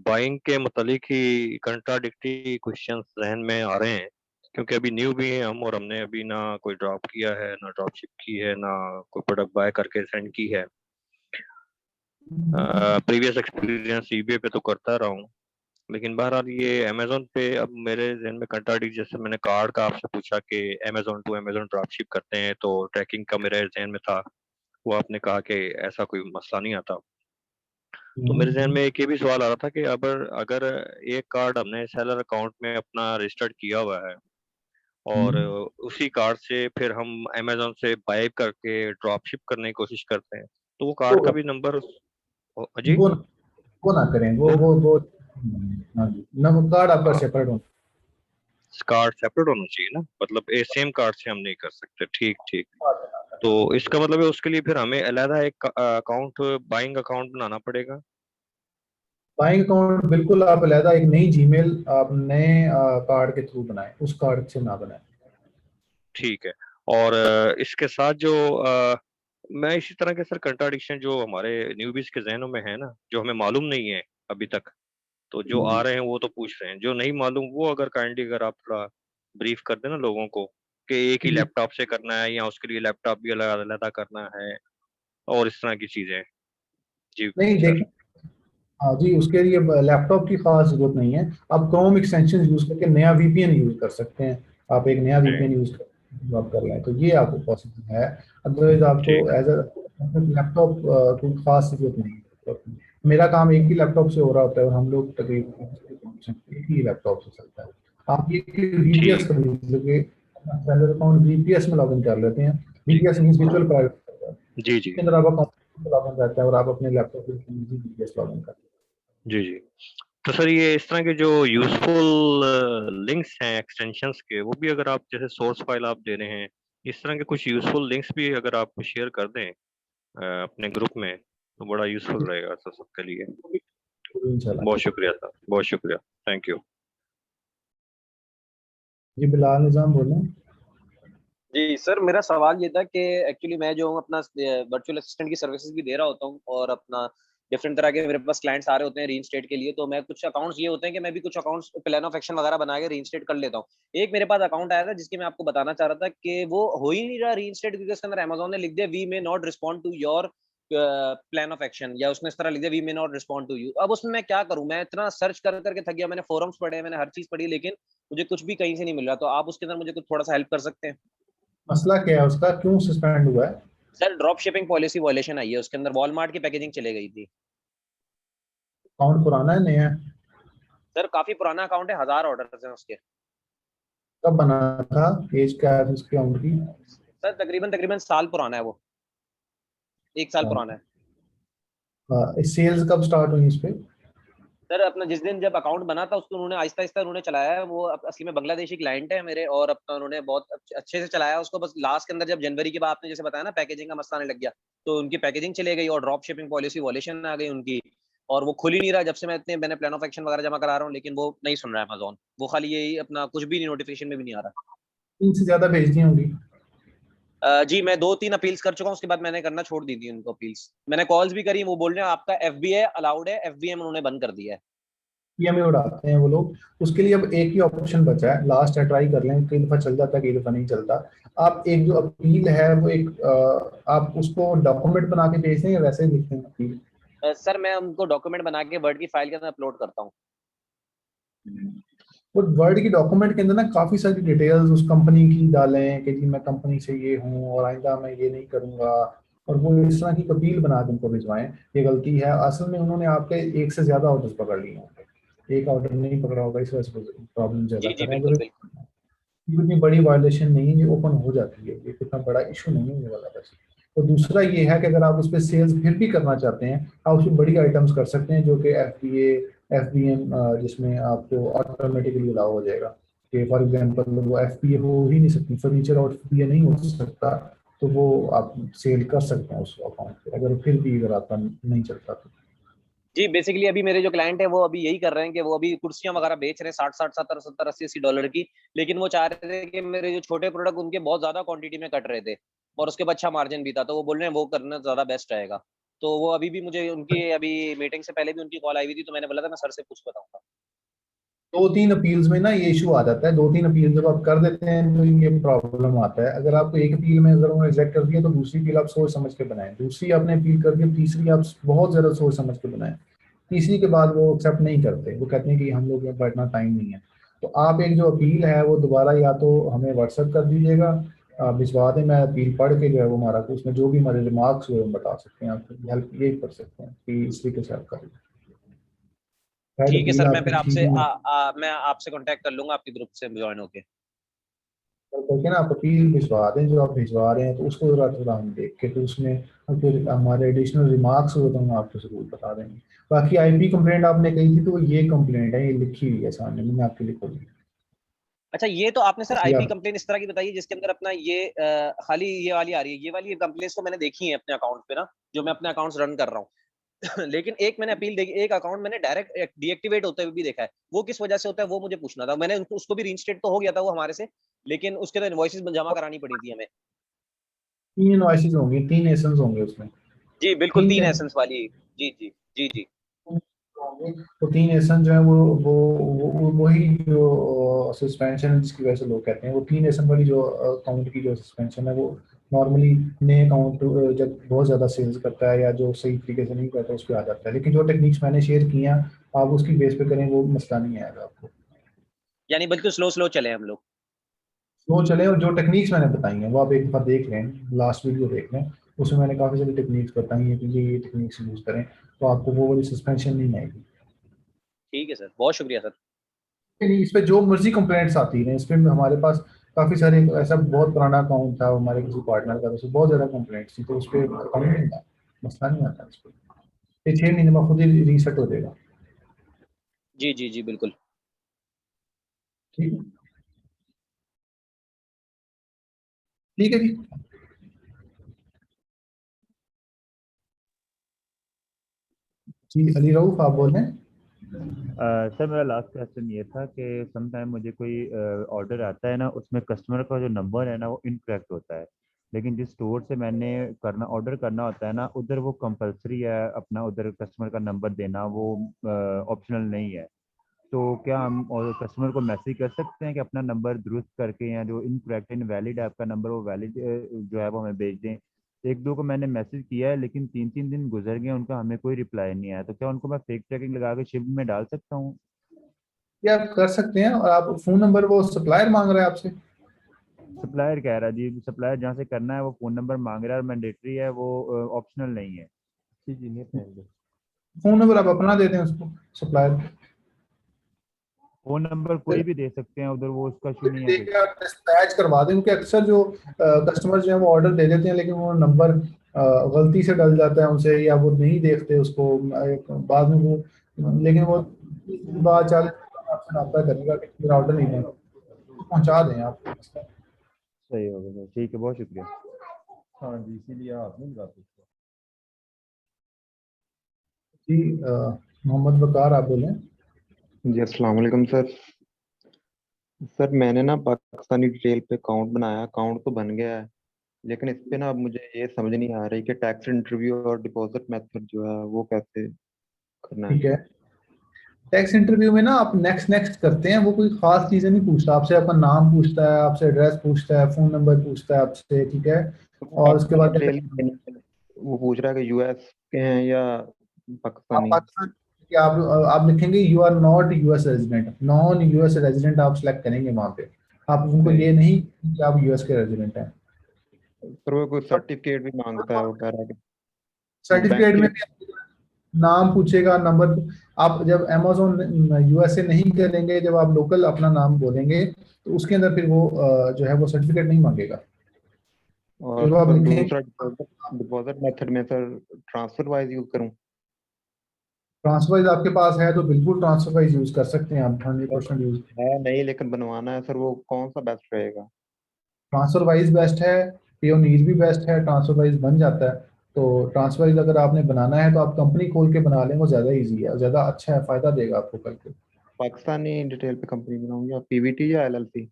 Speaker 3: बाइंग के मुतालिक ही कंट्राडिक्टरी क्वेश्चंस जहन में आ रहे हैं, क्योंकि अभी न्यू भी हैं हम और हमने अभी ना कोई ड्रॉप किया है, ना ड्रॉप शिप की है, ना कोई प्रोडक्ट बाय करके सेंड की है। प्रीवियस एक्सपीरियंस ईबे पे तो करता रहा हूँ, लेकिन बहरहाल ये अमेजोन पे अब मेरे जहन में कंट्राडिक्ट, जैसे मैंने कार्ड का आपसे पूछा कि अमेजोन टू अमेजोन ड्रॉपशिप करते हैं तो ट्रैकिंग का मेरे जहन में था, वो आपने कहा कि ऐसा कोई मसला नहीं आता। तो मेरे जहन में एक ये भी सवाल आ रहा था कि अगर अगर एक कार्ड हमने सेलर अकाउंट में अपना रजिस्टर्ड किया हुआ है और उसी कार्ड से फिर हम अमेजोन से बाय करके ड्रॉपशिप करने की कोशिश करते हैं, तो वो कार्ड का भी नंबर जी
Speaker 1: वो ना करें, वो हाँ जी, ना वो कार्ड आपका सेपरेट हो,
Speaker 3: कार्ड सेपरेट होना चाहिए ना, मतलब एक सेम कार्ड से हम नहीं कर सकते। ठीक ठीक, तो इसका मतलब है उसके लिए फिर हमें अलग एक अकाउंट, बाइंग अकाउंट बनाना पड़ेगा।
Speaker 1: बाइंग अकाउंट बिल्कुल आप अलहदा एक नई जीमेल आप नए कार्ड के थ्रू बनाएं, उस कार्ड से ना बनाएं।
Speaker 3: ठीक है। और इसके साथ जो मैं इसी तरह के सर कंट्राडिक्शन जो हमारे न्यूबीज के जहनों में है ना, जो हमें मालूम नहीं है अभी तक, तो जो आ रहे हैं वो तो पूछ रहे हैं, जो नहीं मालूम वो अगर काइंडली अगर आप थोड़ा ब्रीफ कर देना लोगों को कि एक ही लैपटॉप से करना है या उसके लिए लैपटॉप भी अलग अलग करना है और इस तरह की चीजें। जी
Speaker 1: नहीं
Speaker 3: सर।
Speaker 1: देखिए, हाँ जी, उसके लिए लैपटॉप की खास जरूरत नहीं है, आप क्रोम एक्सटेंशन यूज करके नया वीपीएन यूज कर सकते हैं, आप एक नया वीपीएन यूज कर आप कर लें तो ये आपको पॉसिबल है। अदरवाइज आपको एज अ लैपटॉप कोई खास जरूरत नहीं है। मेरा काम एक ही लैपटॉप से हो रहा होता है और हम लोग तकरीबन एक ही लैपटॉप से चलता है। आप ये वीपीएस कर लीजिए, सेलर अकाउंट वीपीएस में लॉगिन कर लेते हैं, वीपीएस मींस वर्चुअल प्राइवेट,
Speaker 3: जी जी,
Speaker 1: के अंदर आप अकाउंट लॉगिन करते हैं और आप अपने लैपटॉप पे वीपीएस लॉगिन करते हैं।
Speaker 3: जी जी। तो सर ये इस तरह के जो यूजफुल लिंक्स हैं एक्सटेंशंस के, वो भी अगर आप जैसे सोर्स फाइल आप दे रहे हैं, इस तरह के कुछ यूजफुल लिंक्स भी अगर आप शेयर कर दें अपने ग्रुप में तो बड़ा यूजफुल रहेगा सर सबके लिए। बहुत शुक्रिया सर, बहुत शुक्रिया, थैंक यू।
Speaker 1: जी बिलाल निजाम बोले।
Speaker 7: जी सर, मेरा सवाल ये था कि एक्चुअली मैं जो हूँ अपना वर्चुअल असिस्टेंट की सर्विसेज भी दे रहा होता हूँ और अपना डिफरेंट तरह के मेरे पास क्लाइंट्स आ रहे होते हैं रीइंस्टेट के लिए, तो मैं कुछ अकाउंट्स ये होते हैं कि मैं भी कुछ अकाउंट्स प्लान ऑफ एक्शन वगैरह बना के रीइंस्टेट कर लेता हूँ। एक मेरे पास अकाउंट आया था जिसके मैं आपको बताना चाह रहा था कि वो हो ही नहीं रहा रीइंस्टेट, क्योंकि उसके अंदर अमेजोन ने लिख दिया we may not respond to your plan of action, या उसने इस तरह लिख दिया we may not respond to you. अब उसमें मैं क्या करूं, मैं इतना सर्च कर करके थक गया, मैंने फोरम्स पढ़े, मैंने हर चीज पढ़ी, लेकिन मुझे कुछ भी कहीं से नहीं मिल रहा। तो आप उसके अंदर मुझे कुछ थोड़ा सा हेल्प कर सकते हैं?
Speaker 1: मसला क्या है उसका, क्यों सस्पेंड हुआ है?
Speaker 7: Sir drop shipping policy violation आई है, उसके अंदर वॉलमार्ट की पैकेजिंग चले गई थी।
Speaker 1: अकाउंट पुराना है नया है?
Speaker 7: सर काफी पुराना अकाउंट है, 1000 ऑर्डर्स हैं उसके।
Speaker 1: कब बना था, एज क्या है उसके अकाउंट की?
Speaker 7: सर तकरीबन तकरीबन साल पुराना है वो, 1 साल पुराना है।
Speaker 1: सेल्स कब स्टार्ट हुई इस पे?
Speaker 7: सर अपना जिस दिन जब अकाउंट बना था उसको उन्होंने आहिस्ता आहिस्ता उन्होंने चलाया है। वो असली में बांग्लादेशी क्लाइंट है मेरे, और अपना उन्होंने बहुत अच्छे से चलाया उसको। बस लास्ट के अंदर जब जनवरी के बाद आपने जैसे बताया ना पैकेजिंग का मसला आने लग गया, तो उनकी पैकेजिंग चले गई और ड्रॉप शिपिंग पॉलिसी वॉल्यूशन आ गई उनकी, और वो खुल ही नहीं रहा जब से मैंने प्लान ऑफ एक्शन वगैरह जमा करा रहा हूँ, लेकिन वो नहीं सुन रहा है अमेजोन। वो खाली यही अपना कुछ भी नोटिफिकेशन में भी नहीं आ रहा।
Speaker 1: 3 से ज्यादा भेजनी होंगी।
Speaker 7: जी मैं 2-3 अपील्स कर चुका हूँ, उसके बाद मैंने करना छोड़ दी थी उनको अपील्स। मैंने कॉल्स भी करी, वो बोल रहे हैं आपका एफबीए अलाउड है, एफबीएम उन्होंने बंद कर दिया है।
Speaker 1: पीएमए उड़ाते हैं वो लोग। उसके लिए अब एक ही ऑप्शन बचा है, लास्ट है, ट्राई कर लें, कई दफा चल जाता है कई दफा नहीं चलता। आप एक जो अपील है वो एक आप उसको डॉक्यूमेंट बना के भेज दें या वैसे ही लिखते हैं अपील?
Speaker 7: सर मैं उनको डॉक्यूमेंट बना के वर्ड की फाइल के अंदर अपलोड करता हूँ।
Speaker 1: वो वर्ड की डॉक्यूमेंट के अंदर ना काफी सारी डिटेल्स उस कंपनी की डालें कि जी मैं कंपनी से ये हूँ और आइंदा मैं ये नहीं करूंगा, और वो इस तरह की अपील बना के उनको भिजवाएं। ये गलती है, असल में उन्होंने आपके एक से ज्यादा ऑर्डर पकड़ लिए होंगे, एक ऑर्डर नहीं पकड़ा होगा, इस वजह से प्रॉब्लम ज्यादा कर रहा है। अगर इतनी बड़ी वायलेशन नहीं है, ये ओपन हो जाती है, ये इतना बड़ा इशू नहीं है ये वाला बस। तो दूसरा ये है कि अगर आप उस पर सेल्स फिर भी करना चाहते हैं, आप उसमें बड़ी आइटम्स कर सकते हैं जो कि एफबीएम जिसमें आपको ऑटोमेटिकली अलाउ हो जाएगा कि फॉर एग्जांपल वो एफबीए हो ही नहीं सकती, फर्नीचर और एफबीए नहीं हो सकता, तो वो आप सेल कर सकते हैं उस अकाउंट पे, अगर फिर भी अगर आपका नहीं चलता तो।
Speaker 7: जी बेसिकली अभी मेरे जो क्लाइंट है वो अभी यही कर रहे हैं कि वो अभी कुर्सियां वगैरह बेच रहे हैं 60-60, 70-70, 80-80 डॉलर की, लेकिन वो चाह रहे थे कि मेरे जो छोटे प्रोडक्ट उनके बहुत ज्यादा क्वांटिटी में कट रहे थे और उसके बाद अच्छा मार्जिन भी था, तो वो बोल रहे हैं वो करना ज्यादा बेस्ट रहेगा। तो वो अभी भी मुझे उनकी अभी मीटिंग से पहले भी उनकी कॉल आई हुई थी, तो मैंने बोला था मैं सर से पूछ बताऊंगा।
Speaker 1: 2-3 अपील्स में ना ये इशू आ जाता है, 2-3 अपील जब आप कर देते हैं तो ये प्रॉब्लम आता है। अगर आपको एक अपील में अगर उन्होंने रिजेक्ट कर दिया तो दूसरी अपील आप सोच समझ के बनाएं, दूसरी आपने अपील कर दी, तीसरी आप बहुत ज्यादा सोच समझ के बनाएं, तीसरी के बाद वो एक्सेप्ट नहीं करते, वो कहते हैं कि हम लोग के इतना टाइम नहीं है। तो आप एक जो अपील है वो दोबारा या तो हमें व्हाट्सएप कर दीजिएगा, आप भिजवा दें, मैं अपील पढ़ के जो है वो हमारा उसमें जो भी हमारे रिमार्क्स हुए हम बता सकते हैं, आपको हेल्प यही कर सकते हैं कि इस तरीके से आप करें।
Speaker 7: ठीक है
Speaker 1: अपील
Speaker 7: सर, मैं
Speaker 1: आपकी
Speaker 7: फिर आपसे
Speaker 1: ठीक है,
Speaker 7: मैं आपसे कांटेक्ट कर लूंगा आपके ग्रुप से ज्वाइन होके।
Speaker 1: करके ना आप अपील भिजवा दें जो आप भिजवा रहे हैं, तो उसको जरा थोड़ा हम देख के तो उसमें फिर हमारे एडिशनल रिमार्क्स हो तो हम आपको जरूर बता देंगे। बाकी आईपी कंप्लेंट आपने कही थी, तो ये कंप्लेंट है, ये लिखी हुई है सामने, मैंने आपके लिए खोली।
Speaker 7: अच्छा, ये तो आपने सर आईपी
Speaker 1: या
Speaker 7: कंप्लेन इस तरह की बताई है जिसके अंदर अपना ये खाली ये वाली आ रही है, ये वाली कंप्लेंट्स तो मैंने देखी है अपने अकाउंट पे ना, जो मैं अपने अकाउंट्स रन कर रहा हूँ। लेकिन एक मैंने अपील देखी, एक अकाउंट मैंने डायरेक्ट डीएक्टिवेट होते हुए भी देखा है, वो किस वजह से होता है वो मुझे पूछना था। मैंने उसको भी रीइंस्टेट तो हो गया था वो हमारे से, लेकिन उसके तो इनवॉइसेस जमा करानी पड़ी थी हमें।
Speaker 1: 3 इनवॉइसेस होंगी, 3 एसेंस होंगे उसमें,
Speaker 7: जी बिल्कुल, 3
Speaker 1: 3
Speaker 7: एसेंस वाली। जी जी जी जी।
Speaker 1: होंगे। तो 3 एसन जो है वही जो सस्पेंशन है जिसकी वजह से लोग कहते हैं, वो 3 एसन वाली जो अकाउंट की जो सस्पेंशन है वो नॉर्मली नए अकाउंट जब बहुत ज़्यादा सेल्स करता है या जो सही तरीके से नहीं करता उस पर आ जाता है। लेकिन जो टेक्निक्स मैंने शेयर की हैं आप उसकी बेस पे करें, वो मसला नहीं आएगा आपको।
Speaker 7: यानी बिल्कुल स्लो स्लो चले हम लोग।
Speaker 1: स्लो चले, और जो टेक्निक्स मैंने बताई हैं वो आप एक बार देख लें, लास्ट वीडियो देख लें, उसमें मैंने काफ़ी सारी टेक्निक्स बताई हैं कि ये टेक्निक्स यूज़ करें तो आपको वो वाली सस्पेंशन नहीं आएगी।
Speaker 7: ठीक है सर, बहुत शुक्रिया सर।
Speaker 1: नहीं, इस पे जो मर्जी कंप्लेंट्स आती हैं, इस पे हमारे पास काफी सारे, ऐसा बहुत पुराना अकाउंट था हमारे किसी पार्टनर का, तो उसमें बहुत ज्यादा कंप्लेंट्स थी, तो उस पे अकाउंट नहीं था, मसला नहीं आता इस पे, ये 6 महीने में खुद ही रीसेट हो जाएगा।
Speaker 7: जी जी जी बिल्कुल।
Speaker 1: ठीक है, ठीक है जी। जी अली रऊफ आप बोल रहे हैं?
Speaker 2: सर मेरा लास्ट क्वेश्चन ये था कि समटाइम मुझे कोई ऑर्डर आता है ना, उसमें कस्टमर का जो नंबर है ना वो इनकरेक्ट होता है, लेकिन जिस स्टोर से मैंने ऑर्डर करना होता है ना, उधर वो कंपलसरी है अपना उधर कस्टमर का नंबर देना, वो ऑप्शनल नहीं है। तो क्या हम और कस्टमर को मैसेज कर सकते हैं कि अपना नंबर दुरुस्त करके, या जो इनकरेक्ट इनवैलिड है आपका नंबर वो वैलिड जो है वो हमें भेज दें? एक दो को मैंने मैसेज किया है, लेकिन 3 3 दिन गुजर गए, उनका हमें कोई रिप्लाई नहीं आया। तो क्या उनको मैं फेक ट्रैकिंग लगा के शिफ्ट में डाल सकता हूँ?
Speaker 1: ये आप कर सकते हैं, और आप फोन नंबर वो सप्लायर मांग रहा है आपसे?
Speaker 2: सप्लायर कह रहा है जी, सप्लायर जहाँ से करना है वो फ़ोन नंबर मांग रहा है, और मैंडेटरी है वो, ऑप्शनल नहीं है। जी जी नहीं पहले
Speaker 1: फोन नंबर आप अपना देते हैं उसको, सप्लायर
Speaker 2: फ़ोन नंबर कोई भी दे सकते हैं उधर, वो उसका इशू नहीं है कोई।
Speaker 1: देके आप डिस्पैच करवा दें, क्योंकि अक्सर जो कस्टमर जो है वो ऑर्डर दे देते हैं, लेकिन वो नंबर गलती से डल जाता है उनसे, या वो नहीं देखते उसको बाद में वो, लेकिन वो बात चाल आपसे रब्ता करेगा कि मेरा ऑर्डर नहीं है, तो पहुंचा दें आप।
Speaker 2: सही होगा सर, ठीक है, बहुत शुक्रिया।
Speaker 12: हाँ जी, इसीलिए आप नहीं लगाते उसको।
Speaker 1: जी मोहम्मद वकार आप बोलें।
Speaker 13: जी अस्सलाम वालेकुम सर। सर मैंने ना पाकिस्तानी डिटेल पे अकाउंट बनाया, अकाउंट तो बन गया है, लेकिन इस पे ना अब मुझे ये समझ नहीं आ रही कि टैक्स इंटरव्यू और डिपॉजिट मेथड जो है वो कैसे करना है।
Speaker 1: ठीक है, टैक्स इंटरव्यू में ना आप नेक्स्ट नेक्स्ट करते हैं, वो कोई खास चीजें नहीं पूछता आपसे, आपका नाम पूछता है, आपसे एड्रेस पूछता है, फोन नंबर पूछता है आपसे, ठीक है,
Speaker 13: तो वो
Speaker 1: और उसके
Speaker 13: पाकिस्तानी
Speaker 1: बाद
Speaker 13: डिटेल वो पूछ रहा है कि यूएस के हैं या
Speaker 1: आप
Speaker 13: पाकिस्तानी।
Speaker 1: पाकिस्तान कि आप लिखेंगे you are not US resident, non US resident आप सेलेक्ट करेंगे वहां पे, आप उनको
Speaker 13: सही।
Speaker 1: ये नहीं कि आप यूएस के रेजिडेंट हैं।
Speaker 13: पर वो कोई सर्टिफिकेट भी मांगता है, वो कह रहा है कि बैंक
Speaker 1: सर्टिफिकेट
Speaker 13: की।
Speaker 1: में भी नाम पूछेगा, नंबर, आप जब अमेजोन यूएसए नहीं करेंगे, जब आप लोकल अपना नाम बोलेंगे तो उसके अंदर फिर वो जो है वो सर्टिफिकेट नहीं मांगेगा,
Speaker 13: और
Speaker 1: फिर वो आप
Speaker 13: सर
Speaker 1: लिखेंगे।
Speaker 13: दूसरा डिपॉजिट मेथड में सर ट्रांसफर वाइज यूज करूँ?
Speaker 1: ट्रांसफर वाइज आपके पास है तो बिल्कुल ट्रांसफर वाइज यूज कर सकते हैं आप, 100% यूज।
Speaker 13: है नहीं, लेकिन बनवाना है सर, वो कौन सा बेस्ट रहेगा?
Speaker 1: ट्रांसफर वाइज बेस्ट है, पियोनीर भी बेस्ट है, ट्रांसफर वाइज बन जाता है। तो ट्रांसफर वाइज अगर आपने बनाना है तो आप कंपनी खोल के बना लें, वो ज़्यादा इजी है और ज़्यादा अच्छा है, फ़ायदा देगा आपको कल को।
Speaker 13: पाकिस्तानी डिटेल पे कंपनी बनाऊंगी, या पीवीटी या एलएलसी?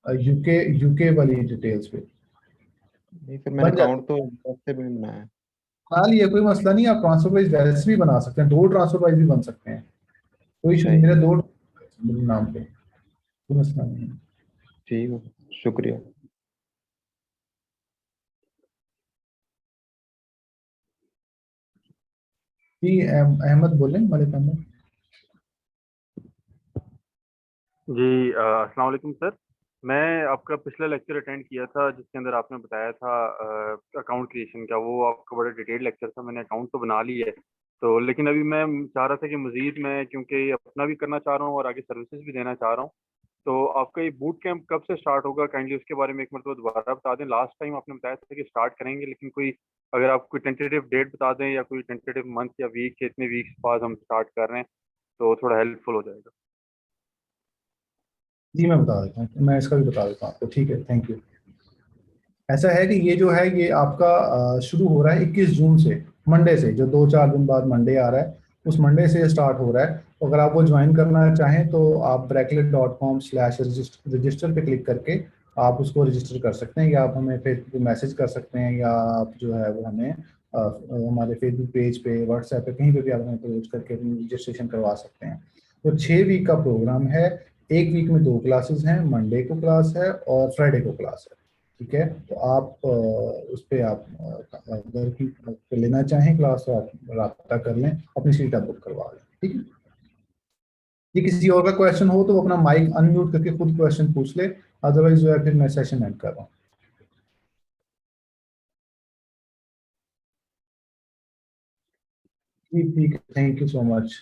Speaker 1: यूके यूके वाली डिटेल्स पे
Speaker 13: नहीं सर, मैंने
Speaker 1: बन जाती
Speaker 13: अकाउंट तो वैसे भी बनाया है।
Speaker 1: है। हाँ, ये कोई मसला नहीं, आप ट्रांसफर वाइज वैसे भी बना सकते हैं, 2 ट्रांसफर वाइज भी बन सकते हैं, कोई इशू नहीं,
Speaker 13: सही।
Speaker 1: मेरे 2 मेरे नाम पे कोई मसला नहीं है।
Speaker 13: ठीक है, शुक्रिया।
Speaker 1: जी अहमद बोले, मलिक अहमद।
Speaker 14: जी अस्सलाम वालेकुम सर। मैं आपका पिछला लेक्चर अटेंड किया था जिसके अंदर आपने बताया था अकाउंट क्रिएशन का, वो आपका बड़ा डिटेल लेक्चर था। मैंने अकाउंट तो बना लिया है, तो लेकिन अभी मैं चाह रहा था कि मज़ीद मैं, क्योंकि अपना भी करना चाह रहा हूँ और आगे सर्विसेज भी देना चाह रहा हूँ, तो आपका ये बूट कैंप कब से स्टार्ट होगा? काइंडली उसके बारे में एक मरतबा दोबारा बता दें। लास्ट टाइम आपने बताया था कि स्टार्ट करेंगे, लेकिन कोई अगर आप कोई टेंटेटिव डेट बता दें या कोई टेंटेटिव मंथ या वीक के इतने वीक्स बाद हम स्टार्ट कर रहे हैं तो थोड़ा हेल्पफुल हो जाएगा।
Speaker 1: जी मैं बता देता हूँ, मैं इसका भी बता देता हूँ आपको, ठीक है, थैंक यू। ऐसा है कि ये जो है ये आपका शुरू हो रहा है 21 जून से, मंडे से, जो 2-4 दिन बाद मंडे आ रहा है, उस मंडे से स्टार्ट हो रहा है। तो अगर आप वो ज्वाइन करना चाहें तो आप brakelet.com/register पे क्लिक करके आप उसको रजिस्टर कर सकते हैं, या आप हमें फेसबुक पे मैसेज कर सकते हैं, या आप जो है वो हमें हमारे फेसबुक पेज पे, व्हाट्सएप पे, कहीं पे भी आप हमें अप्रोच करके अपनी रजिस्ट्रेशन करवा सकते हैं। तो 6 वीक का प्रोग्राम है, 1 वीक में 2 क्लासेस हैं, मंडे को क्लास है और फ्राइडे को क्लास है, ठीक है। तो आप उस पर आप अगर की लेना चाहें क्लास तो आप राब्ता कर लें, अपनी सीट आप बुक करवा लें, ठीक है। ये किसी और का क्वेश्चन हो तो वो अपना माइक अनम्यूट करके खुद क्वेश्चन पूछ ले, अदरवाइज जो है फिर मैं सेशन एंड कर रहा हूँ। ठीक है, थैंक यू सो मच।